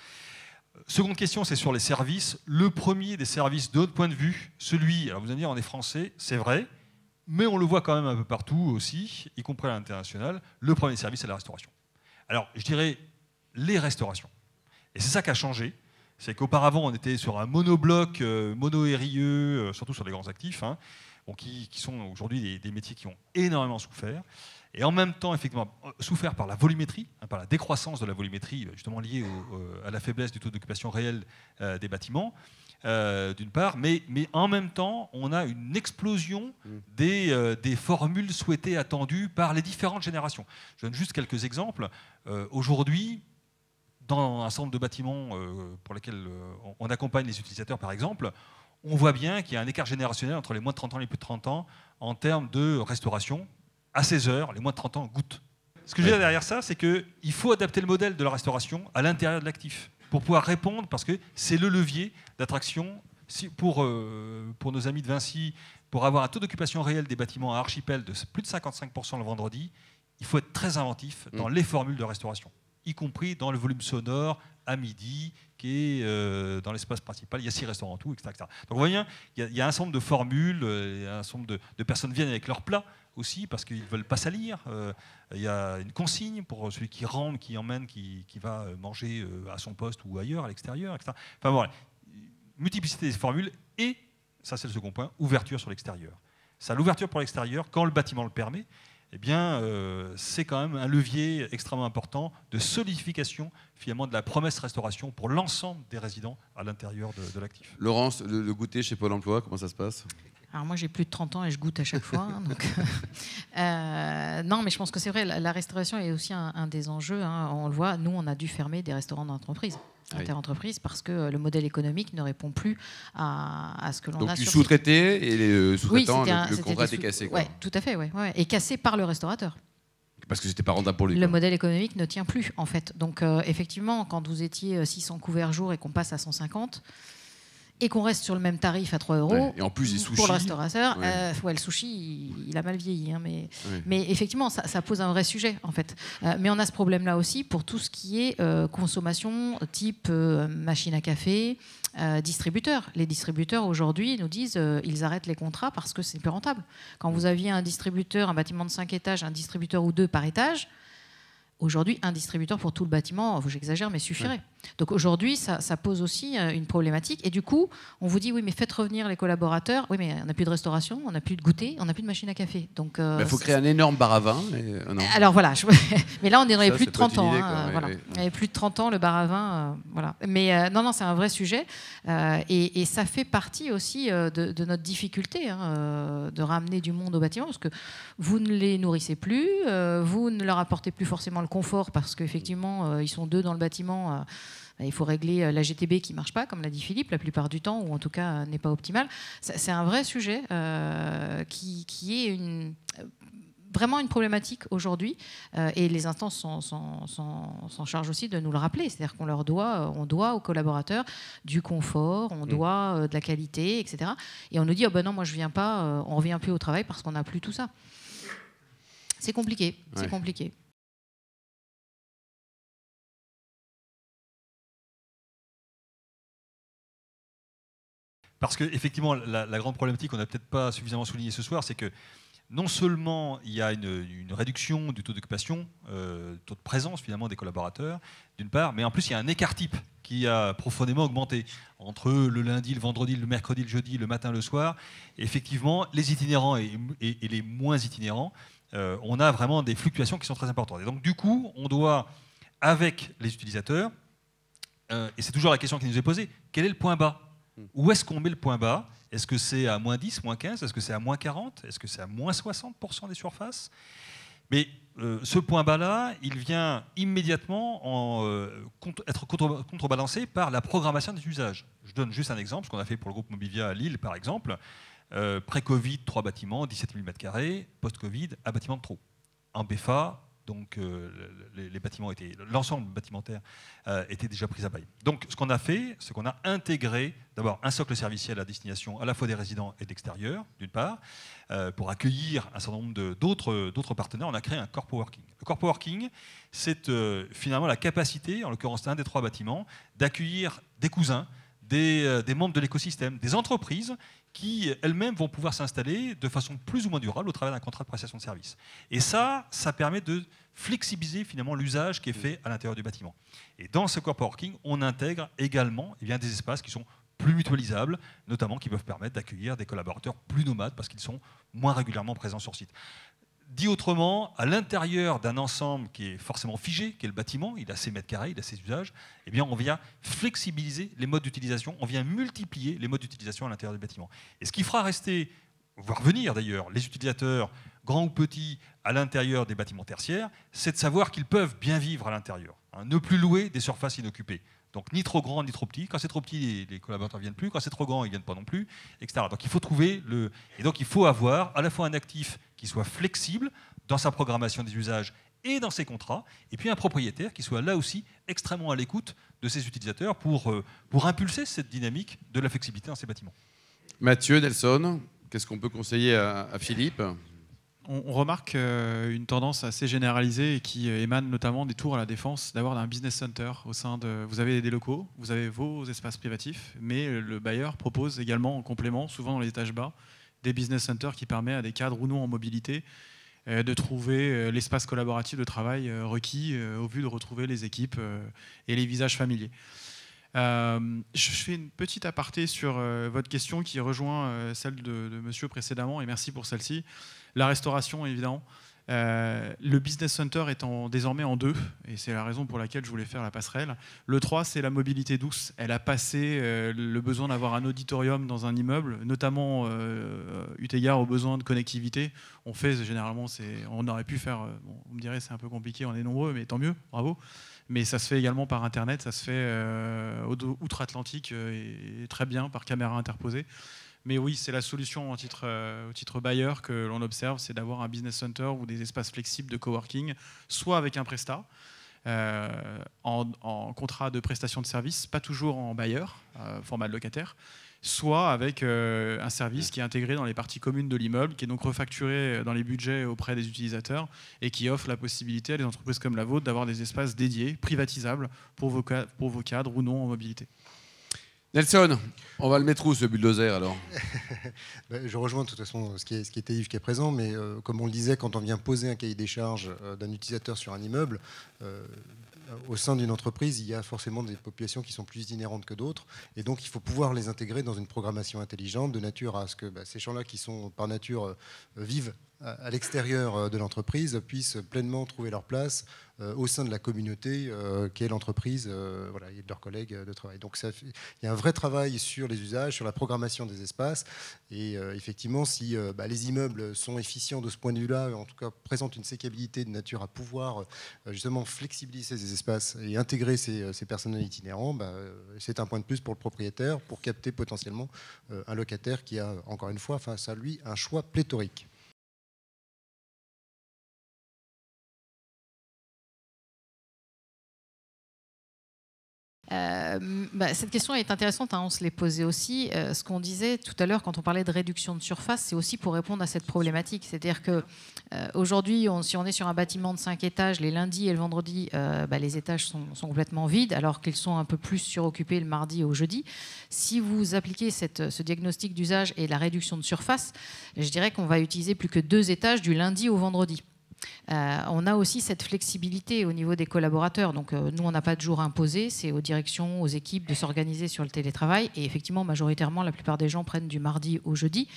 Seconde question, c'est sur les services. Le premier des services, de notre point de vue, celui, alors vous allez me dire, on est français, c'est vrai, mais on le voit quand même un peu partout aussi, y compris à l'international, le premier service, c'est la restauration. Alors, je dirais les restaurations. Et c'est ça qui a changé. C'est qu'auparavant, on était sur un monobloc, mono-érilleux, surtout sur les grands actifs, qui sont aujourd'hui des métiers qui ont énormément souffert. Et en même temps, effectivement, souffert par la volumétrie, par la décroissance de la volumétrie, justement liée à la faiblesse du taux d'occupation réel des bâtiments, d'une part, mais en même temps, on a une explosion des formules souhaitées, attendues par les différentes générations. Je donne juste quelques exemples. Aujourd'hui, dans un certain nombre de bâtiments pour lesquels on accompagne les utilisateurs, par exemple, on voit bien qu'il y a un écart générationnel entre les moins de 30 ans et les plus de 30 ans en termes de restauration. À 16 heures, les moins de 30 ans goûtent. Ce que je veux dire derrière ça, c'est qu'il faut adapter le modèle de la restauration à l'intérieur de l'actif pour pouvoir répondre, parce que c'est le levier d'attraction pour nos amis de Vinci, pour avoir un taux d'occupation réel des bâtiments à archipel de plus de 55% le vendredi. Il faut être très inventif dans les formules de restauration, y compris dans le volume sonore à midi, qui est dans l'espace principal. Il y a 6 restaurants en tout, etc. Donc vous voyez, il y a un certain nombre de formules, un certain nombre de personnes viennent avec leur plat aussi, parce qu'ils ne veulent pas salir. Il y a une consigne pour celui qui rentre, qui emmène, qui va manger à son poste ou ailleurs, à l'extérieur, etc. Enfin voilà, multiplicité des formules et, ça c'est le second point, ouverture sur l'extérieur. Ça, l'ouverture pour l'extérieur, quand le bâtiment le permet, eh bien, c'est quand même un levier extrêmement important de solidification finalement de la promesse restauration pour l'ensemble des résidents à l'intérieur de l'actif. Laurence, le goûter chez Pôle emploi, comment ça se passe ? Alors moi j'ai plus de 30 ans et je goûte à chaque fois. Hein, donc non, mais je pense que c'est vrai, la restauration est aussi un des enjeux. Hein, on le voit, nous on a dû fermer des restaurants d'entreprise. Interentreprise, parce que le modèle économique ne répond plus à ce que l'on a. Donc du sous-traité et les sous-traitants, le contrat était cassé. Oui, tout à fait, et cassé par le restaurateur. Parce que c'était pas rentable pour lui. Le modèle économique ne tient plus, en fait. Donc effectivement, quand vous étiez 600 couverts jour et qu'on passe à 150, et qu'on reste sur le même tarif à 3 €, et en plus des sushis, pour le restaurateur, le sushi, il a mal vieilli. Hein, mais effectivement, ça pose un vrai sujet, en fait. Mais on a ce problème-là aussi pour tout ce qui est consommation type machine à café, distributeurs. Les distributeurs, aujourd'hui, nous disent ils arrêtent les contrats parce que c'est plus rentable. Quand vous aviez un distributeur, un bâtiment de 5 étages, un distributeur ou 2 par étage, aujourd'hui, un distributeur pour tout le bâtiment, j'exagère, mais suffirait. Donc aujourd'hui, ça pose aussi une problématique. Et du coup, on vous dit, oui, mais faites revenir les collaborateurs. Oui, mais on n'a plus de restauration, on n'a plus de goûter, on n'a plus de machine à café. Donc, il faut créer un énorme bar à vin. Non. Alors voilà, mais là, on est dans les plus de 30 ans. Les plus de 30 ans, le bar à vin, voilà. Mais non, c'est un vrai sujet. Et ça fait partie aussi de notre difficulté de ramener du monde au bâtiment, parce que vous ne les nourrissez plus, vous ne leur apportez plus forcément le confort, parce qu'effectivement, ils sont 2 dans le bâtiment. Il faut régler la GTB qui ne marche pas, comme l'a dit Philippe, la plupart du temps, ou en tout cas n'est pas optimale. C'est un vrai sujet qui est vraiment une problématique aujourd'hui. Et les instances s'en chargent aussi de nous le rappeler. C'est-à-dire qu'on on doit aux collaborateurs du confort, on doit de la qualité, etc. Et on nous dit, oh ben non, moi je ne viens pas, on ne revient plus au travail parce qu'on n'a plus tout ça. C'est compliqué, c'est compliqué. Parce qu'effectivement, la grande problématique qu'on n'a peut-être pas suffisamment soulignée ce soir, c'est que non seulement il y a une réduction du taux d'occupation, taux de présence finalement des collaborateurs, d'une part, mais en plus il y a un écart type qui a profondément augmenté entre le lundi, le vendredi, le mercredi, le jeudi, le matin, le soir. Et effectivement, les itinérants et les moins itinérants, on a vraiment des fluctuations qui sont très importantes. Et donc du coup, on doit, avec les utilisateurs, et c'est toujours la question qui nous est posée, quel est le point bas ? Où est-ce qu'on met le point bas ? Est-ce que c'est à moins 10, moins 15 ? Est-ce que c'est à moins 40 ? Est-ce que c'est à moins 60% des surfaces ? Mais ce point bas-là, il vient immédiatement être contrebalancé par la programmation des usages. Je donne juste un exemple, ce qu'on a fait pour le groupe Mobivia à Lille, par exemple. Pré-Covid, 3 bâtiments, 17 000 m². Post-Covid, un bâtiment de trop. En BFA, donc les bâtiments l'ensemble bâtimentaire était déjà pris à bail. Donc ce qu'on a fait, c'est qu'on a intégré d'abord un socle serviciel à destination à la fois des résidents et d'extérieurs, d'une part, pour accueillir un certain nombre d'autres partenaires. On a créé un corp coworking. Le corp coworking, c'est finalement la capacité, en l'occurrence un des 3 bâtiments, d'accueillir des cousins, des membres de l'écosystème, des entreprises qui elles-mêmes vont pouvoir s'installer de façon plus ou moins durable au travers d'un contrat de prestation de service. Et ça permet de flexibiliser finalement l'usage qui est fait à l'intérieur du bâtiment. Et dans ce coworking, on intègre également des espaces qui sont plus mutualisables, notamment qui peuvent permettre d'accueillir des collaborateurs plus nomades parce qu'ils sont moins régulièrement présents sur site. Dit autrement, à l'intérieur d'un ensemble qui est forcément figé, qui est le bâtiment, il a ses mètres carrés, il a ses usages, eh bien on vient flexibiliser les modes d'utilisation, on vient multiplier les modes d'utilisation à l'intérieur du bâtiment. Et ce qui fera rester, voire venir d'ailleurs, les utilisateurs, grands ou petits, à l'intérieur des bâtiments tertiaires, c'est de savoir qu'ils peuvent bien vivre à l'intérieur. hein, ne plus louer des surfaces inoccupées. Donc ni trop grand ni trop petit. Quand c'est trop petit, les collaborateurs ne viennent plus. Quand c'est trop grand, ils ne viennent pas non plus, etc. Donc il faut trouver et donc il faut avoir à la fois un actif qui soit flexible dans sa programmation des usages et dans ses contrats, et puis un propriétaire qui soit là aussi extrêmement à l'écoute de ses utilisateurs pour impulser cette dynamique de la flexibilité dans ces bâtiments. Mathieu, Nelson, qu'est-ce qu'on peut conseiller à Philippe ? On remarque une tendance assez généralisée et qui émane notamment des tours à la Défense, d'avoir un business center au sein de... Vous avez des locaux, vous avez vos espaces privatifs, mais le bailleur propose également en complément, souvent dans les étages bas, des business centers qui permettent à des cadres ou non en mobilité de trouver l'espace collaboratif de travail requis au vu de retrouver les équipes et les visages familiers. Je fais une petite aparté sur votre question qui rejoint celle de monsieur précédemment, et merci pour celle-ci. La restauration, évidemment. Le business center étant désormais en 2, et c'est la raison pour laquelle je voulais faire la passerelle. Le 3, c'est la mobilité douce. Elle a passé le besoin d'avoir un auditorium dans un immeuble, notamment eu égard aux besoins de connectivité. On fait généralement, on aurait pu faire, bon, vous me direz c'est un peu compliqué, on est nombreux, mais tant mieux, bravo. Mais ça se fait également par Internet, ça se fait outre-Atlantique et très bien par caméra interposée. Mais oui, c'est la solution au titre bailleur que l'on observe, c'est d'avoir un business center ou des espaces flexibles de coworking, soit avec un prestat, en contrat de prestation de service, pas toujours en bailleur, format de locataire, soit avec un service qui est intégré dans les parties communes de l'immeuble, qui est donc refacturé dans les budgets auprès des utilisateurs et qui offre la possibilité à des entreprises comme la vôtre d'avoir des espaces dédiés, privatisables, pour vos cadres ou non en mobilité. Nelson, on va le mettre où ce bulldozer alors ? Je rejoins de toute façon ce qui était dit jusqu'à présent, mais comme on le disait, quand on vient poser un cahier des charges d'un utilisateur sur un immeuble, au sein d'une entreprise, il y a forcément des populations qui sont plus inhérentes que d'autres, et donc il faut pouvoir les intégrer dans une programmation intelligente de nature à ce que ces gens-là qui sont par nature vivent à l'extérieur de l'entreprise puissent pleinement trouver leur place au sein de la communauté qu'est l'entreprise et de leurs collègues de travail. Donc il y a un vrai travail sur les usages, sur la programmation des espaces, et effectivement si les immeubles sont efficients de ce point de vue-là, en tout cas présentent une sécabilité de nature à pouvoir justement flexibiliser ces espaces et intégrer ces personnels itinérants, c'est un point de plus pour le propriétaire pour capter potentiellement un locataire qui a encore une fois face à lui un choix pléthorique. Cette question est intéressante, on se l'est posée aussi. Ce qu'on disait tout à l'heure quand on parlait de réduction de surface, c'est aussi pour répondre à cette problématique. C'est-à-dire qu'aujourd'hui, si on est sur un bâtiment de 5 étages, les lundis et le vendredi, les étages sont complètement vides, alors qu'ils sont un peu plus suroccupés le mardi et au jeudi. Si vous appliquez ce diagnostic d'usage et la réduction de surface, je dirais qu'on va utiliser plus que 2 étages du lundi au vendredi. On a aussi cette flexibilité au niveau des collaborateurs. Donc, nous, on n'a pas de jour imposé. C'est aux directions, aux équipes de s'organiser sur le télétravail. Et effectivement, majoritairement, la plupart des gens prennent du mardi au jeudi.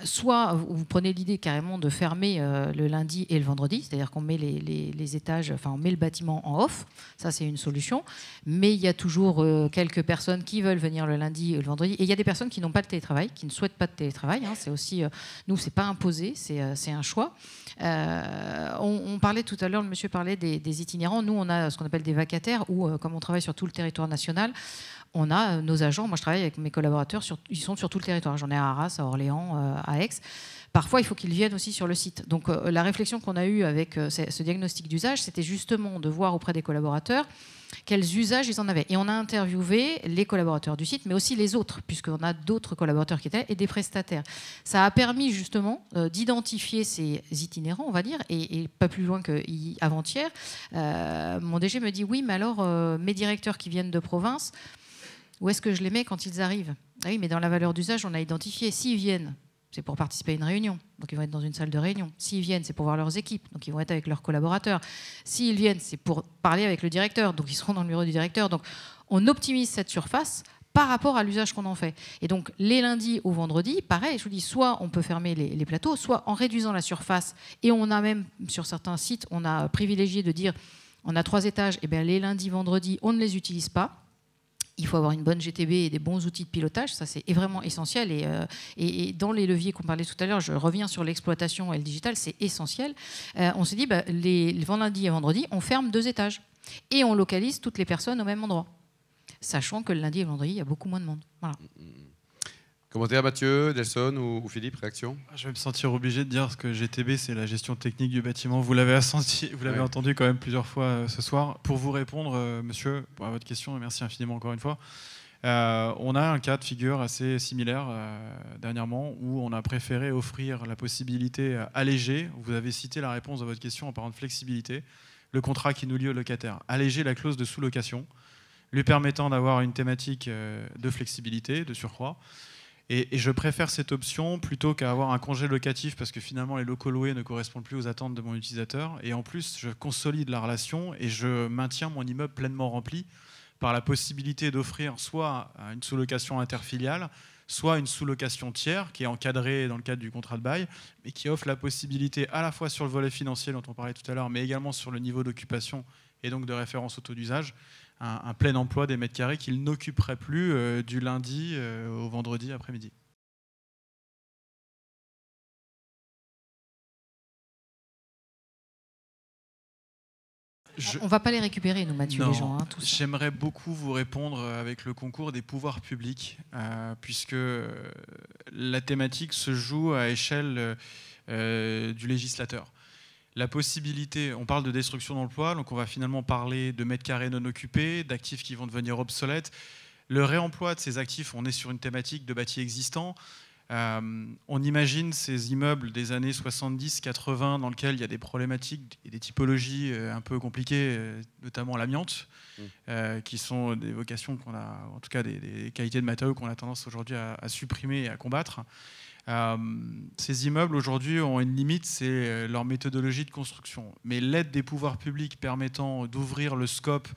Soit vous prenez l'idée carrément de fermer le lundi et le vendredi, c'est-à-dire qu'on met les étages, on met le bâtiment en off. Ça, c'est une solution. Mais il y a toujours quelques personnes qui veulent venir le lundi et le vendredi. Et il y a des personnes qui n'ont pas de télétravail, qui ne souhaitent pas de télétravail. C'est aussi, nous, c'est pas imposé, c'est un choix. On parlait tout à l'heure, le monsieur parlait des itinérants. Nous, on a ce qu'on appelle des vacataires, où, comme on travaille sur tout le territoire national, on a nos agents. Moi, je travaille avec mes collaborateurs, ils sont sur tout le territoire. J'en ai à Arras, à Orléans, à Aix. Parfois, il faut qu'ils viennent aussi sur le site. Donc, la réflexion qu'on a eue avec ce diagnostic d'usage, c'était justement de voir auprès des collaborateurs quels usages ils en avaient. Et on a interviewé les collaborateurs du site, mais aussi les autres, puisqu'on a d'autres collaborateurs qui étaient et des prestataires. Ça a permis justement d'identifier ces itinérants, on va dire, et pas plus loin qu'avant-hier. Mon DG me dit, oui, mais alors, mes directeurs qui viennent de province, où est-ce que je les mets quand ils arrivent ? Ah oui, mais dans la valeur d'usage, on a identifié, s'ils viennent, c'est pour participer à une réunion, donc ils vont être dans une salle de réunion. S'ils viennent, c'est pour voir leurs équipes, donc ils vont être avec leurs collaborateurs. S'ils viennent, c'est pour parler avec le directeur, donc ils seront dans le bureau du directeur. Donc on optimise cette surface par rapport à l'usage qu'on en fait. Et donc les lundis au vendredi, pareil, je vous dis, soit on peut fermer les plateaux, soit en réduisant la surface. Et on a même, sur certains sites, on a privilégié de dire, on a 3 étages, et bien les lundis, vendredis, on ne les utilise pas. Il faut avoir une bonne GTB et des bons outils de pilotage, ça c'est vraiment essentiel. Et dans les leviers qu'on parlait tout à l'heure, je reviens sur l'exploitation et le digital, c'est essentiel. On s'est dit, les vendredis et vendredis, on ferme 2 étages. Et on localise toutes les personnes au même endroit, sachant que le lundi et le vendredi, il y a beaucoup moins de monde. Voilà. Commentaire, Mathieu, Nelson ou Philippe, réaction? Je vais me sentir obligé de dire que GTB, c'est la gestion technique du bâtiment. Vous l'avez entendu quand même plusieurs fois ce soir. Pour vous répondre, monsieur, à votre question, et merci infiniment encore une fois, on a un cas de figure assez similaire dernièrement où on a préféré offrir la possibilité allégée. Vous avez cité la réponse à votre question en parlant de flexibilité. Le contrat qui nous lie au locataire. Alléger la clause de sous-location, lui permettant d'avoir une thématique de flexibilité, de surcroît. Et je préfère cette option plutôt qu'à avoir un congé locatif parce que finalement les locaux loués ne correspondent plus aux attentes de mon utilisateur. Et en plus, je consolide la relation et je maintiens mon immeuble pleinement rempli par la possibilité d'offrir soit une sous-location interfiliale, soit une sous-location tiers qui est encadrée dans le cadre du contrat de bail, mais qui offre la possibilité à la fois sur le volet financier dont on parlait tout à l'heure, mais également sur le niveau d'occupation et donc de référence au taux d'usage, un plein emploi des mètres carrés qu'il n'occuperait plus du lundi au vendredi après-midi. On ne va pas les récupérer, nous, Mathieu, les gens. Hein, j'aimerais beaucoup vous répondre avec le concours des pouvoirs publics, puisque la thématique se joue à échelle du législateur. La possibilité, on parle de destruction d'emploi, donc on va finalement parler de mètres carrés non occupés, d'actifs qui vont devenir obsolètes. Le réemploi de ces actifs, on est sur une thématique de bâti existant. On imagine ces immeubles des années 70-80 dans lesquels il y a des problématiques et des typologies un peu compliquées, notamment l'amiante, qui sont des vocations qu'on a, en tout cas des qualités de matériaux qu'on a tendance aujourd'hui à supprimer et à combattre. Ces immeubles aujourd'hui ont une limite, c'est leur méthodologie de construction. Mais l'aide des pouvoirs publics permettant d'ouvrir le scope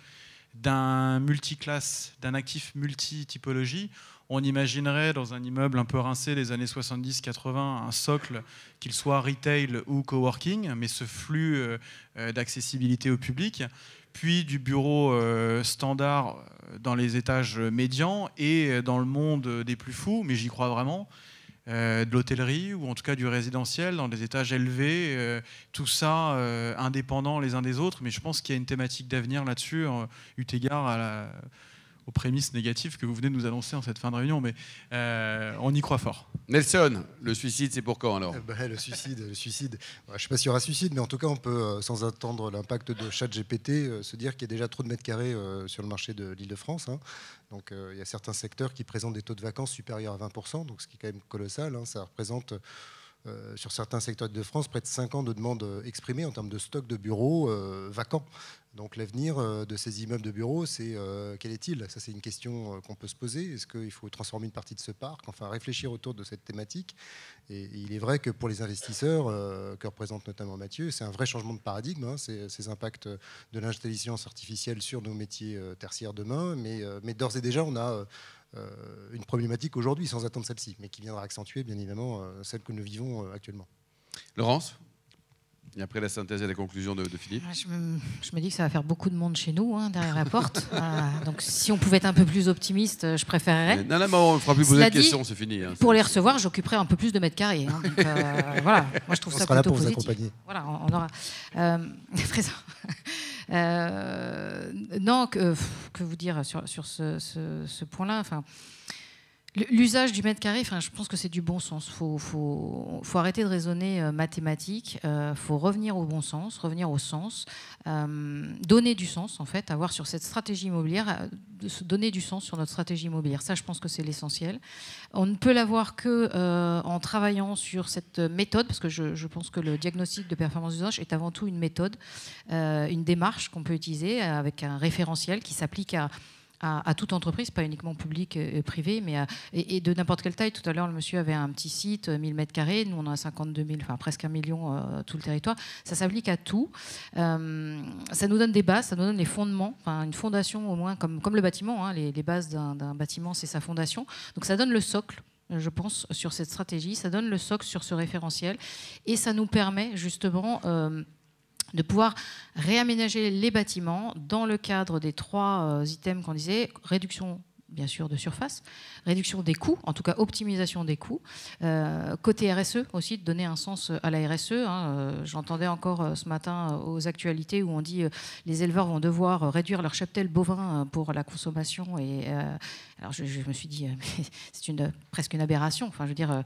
d'un multiclasse, d'un actif multi-typologie, on imaginerait dans un immeuble un peu rincé des années 70-80 un socle, qu'il soit retail ou coworking, mais ce flux d'accessibilité au public, puis du bureau standard dans les étages médians et dans le monde des plus fous, mais j'y crois vraiment, de l'hôtellerie ou en tout cas du résidentiel dans des étages élevés, tout ça indépendant les uns des autres, mais je pense qu'il y a une thématique d'avenir là-dessus, eu égard aux prémices négatives que vous venez de nous annoncer en cette fin de réunion, mais on y croit fort. Nelson, le suicide, c'est pour quand alors? Le suicide. Je ne sais pas s'il y aura suicide, mais en tout cas, on peut, sans attendre l'impact de ChatGPT, se dire qu'il y a déjà trop de mètres carrés sur le marché de l'Île-de-France. Hein. Donc, il y a certains secteurs qui présentent des taux de vacances supérieurs à 20%, donc ce qui est quand même colossal. Hein. Ça représente, sur certains secteurs de France, près de 5 ans de demandes exprimées en termes de stock de bureaux vacants. Donc l'avenir de ces immeubles de bureaux, c'est quel est-il? Ça, c'est une question qu'on peut se poser. Est-ce qu'il faut transformer une partie de ce parc? Enfin, réfléchir autour de cette thématique. Et il est vrai que pour les investisseurs, que représente notamment Mathieu, c'est un vrai changement de paradigme, hein, ces impacts de l'intelligence artificielle sur nos métiers tertiaires demain. Mais d'ores et déjà, on a une problématique aujourd'hui, sans attendre celle-ci, mais qui viendra accentuer, bien évidemment, celle que nous vivons actuellement. Laurence? Et après la synthèse et la conclusion de Philippe. Je me dis que ça va faire beaucoup de monde chez nous, hein, derrière la porte. Donc si on pouvait être un peu plus optimiste, je préférerais. Non, mais on ne fera plus poser de questions, c'est fini. Hein, pour les recevoir, j'occuperai un peu plus de mètres carrés. Hein, donc, voilà, moi je trouve ça plutôt positif. On sera là pour vous accompagner. Voilà, on aura. Non, que vous dire sur ce point-là, enfin. L'usage du mètre carré, je pense que c'est du bon sens. Faut arrêter de raisonner mathématique. Faut revenir au bon sens, revenir au sens, donner du sens en fait, avoir sur cette stratégie immobilière, de se donner du sens sur notre stratégie immobilière. Ça, je pense que c'est l'essentiel. On ne peut l'avoir que en travaillant sur cette méthode, parce que je pense que le diagnostic de performance d'usage est avant tout une méthode, une démarche qu'on peut utiliser avec un référentiel qui s'applique à toute entreprise, pas uniquement publique et privée, mais et de n'importe quelle taille. Tout à l'heure, le monsieur avait un petit site, 1000 m², nous on a 52 000, enfin presque 1 million tout le territoire. Ça s'applique à tout. Ça nous donne des bases, ça nous donne les fondements, une fondation au moins, comme le bâtiment, hein, les bases d'un bâtiment, c'est sa fondation. Donc ça donne le socle, je pense, sur cette stratégie, ça donne le socle sur ce référentiel, et ça nous permet justement de pouvoir réaménager les bâtiments dans le cadre des 3 items qu'on disait, réduction bien sûr de surface, réduction des coûts, en tout cas optimisation des coûts, côté RSE aussi, de donner un sens à la RSE. J'entendais encore ce matin aux actualités où on dit les éleveurs vont devoir réduire leur cheptel bovin pour la consommation. Et alors je me suis dit, c'est presque une aberration. Enfin, je veux dire.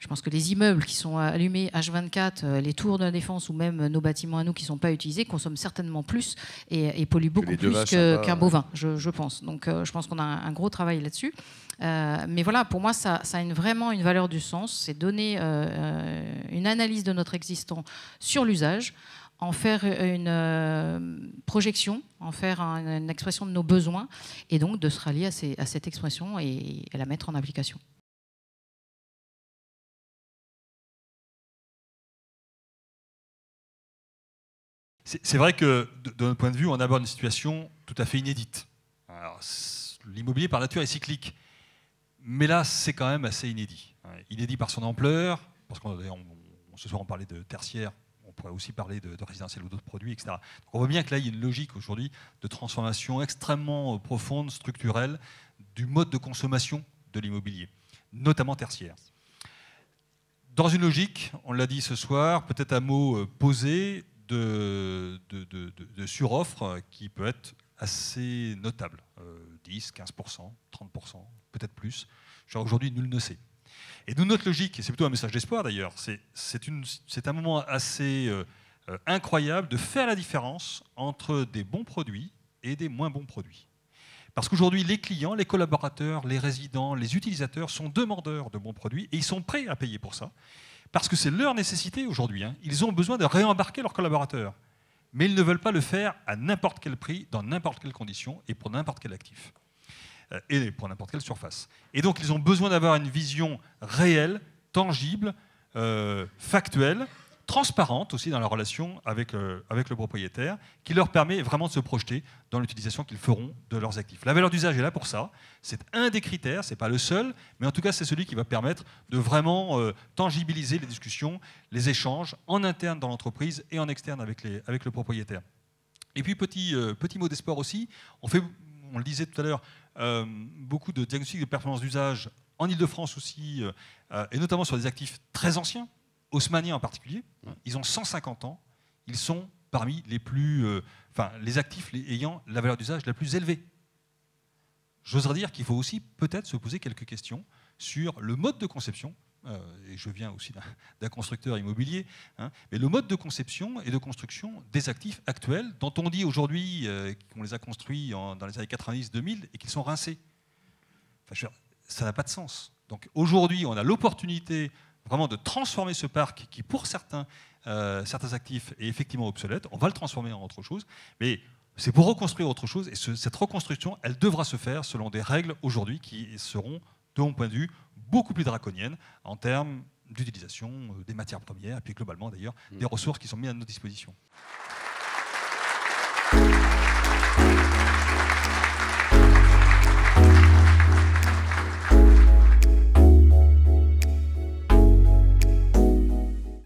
Je pense que les immeubles qui sont allumés H24, les tours de défense ou même nos bâtiments à nous qui ne sont pas utilisés consomment certainement plus et polluent beaucoup plus qu'un bovin, je pense. Donc je pense qu'on a un gros travail là-dessus. Mais voilà, pour moi, ça a vraiment une valeur du sens. C'est donner une analyse de notre existant sur l'usage, en faire une projection, en faire une expression de nos besoins et donc de se rallier à cette expression et la mettre en application. C'est vrai que, de notre point de vue, on aborde une situation tout à fait inédite. L'immobilier, par nature, est cyclique. Mais là, c'est quand même assez inédit. Inédit par son ampleur, parce ce soir, on parlait de tertiaire, on pourrait aussi parler de résidentiel ou d'autres produits, etc. Donc on voit bien que là, il y a une logique aujourd'hui de transformation extrêmement profonde, structurelle, du mode de consommation de l'immobilier, notamment tertiaire. Dans une logique, on l'a dit ce soir, peut-être un mot posé, de suroffre qui peut être assez notable, 10, 15%, 30%, peut-être plus. Aujourd'hui, nul ne sait. Et nous, notre logique, et c'est plutôt un message d'espoir d'ailleurs, c'est un moment assez incroyable de faire la différence entre des bons produits et des moins bons produits. Parce qu'aujourd'hui, les clients, les collaborateurs, les résidents, les utilisateurs sont demandeurs de bons produits et ils sont prêts à payer pour ça. Parce que c'est leur nécessité aujourd'hui. Ils ont besoin de réembarquer leurs collaborateurs. Mais ils ne veulent pas le faire à n'importe quel prix, dans n'importe quelle condition et pour n'importe quel actif. Et pour n'importe quelle surface. Et donc, ils ont besoin d'avoir une vision réelle, tangible, factuelle, transparente aussi dans la relation avec le propriétaire, qui leur permet vraiment de se projeter dans l'utilisation qu'ils feront de leurs actifs. La valeur d'usage est là pour ça. C'est un des critères, ce n'est pas le seul, mais en tout cas, c'est celui qui va permettre de vraiment tangibiliser les discussions, les échanges en interne dans l'entreprise et en externe avec le propriétaire. Et puis, petit mot d'espoir aussi, on le disait tout à l'heure, beaucoup de diagnostics de performance d'usage en Ile-de-France aussi, et notamment sur des actifs très anciens, haussmanniens en particulier. Ils ont 150 ans, ils sont parmi les actifs ayant la valeur d'usage la plus élevée. J'oserais dire qu'il faut aussi peut-être se poser quelques questions sur le mode de conception, et je viens aussi d'un constructeur immobilier, mais le mode de conception et de construction des actifs actuels, dont on dit aujourd'hui qu'on les a construits dans les années 90-2000 et qu'ils sont rincés. Ça n'a pas de sens. Donc aujourd'hui, on a l'opportunité vraiment de transformer ce parc qui, pour certains actifs, est effectivement obsolète. On va le transformer en autre chose, mais c'est pour reconstruire autre chose. Et cette reconstruction, elle devra se faire selon des règles aujourd'hui qui seront, de mon point de vue, beaucoup plus draconiennes en termes d'utilisation des matières premières, et puis globalement d'ailleurs, des ressources qui sont mises à notre disposition.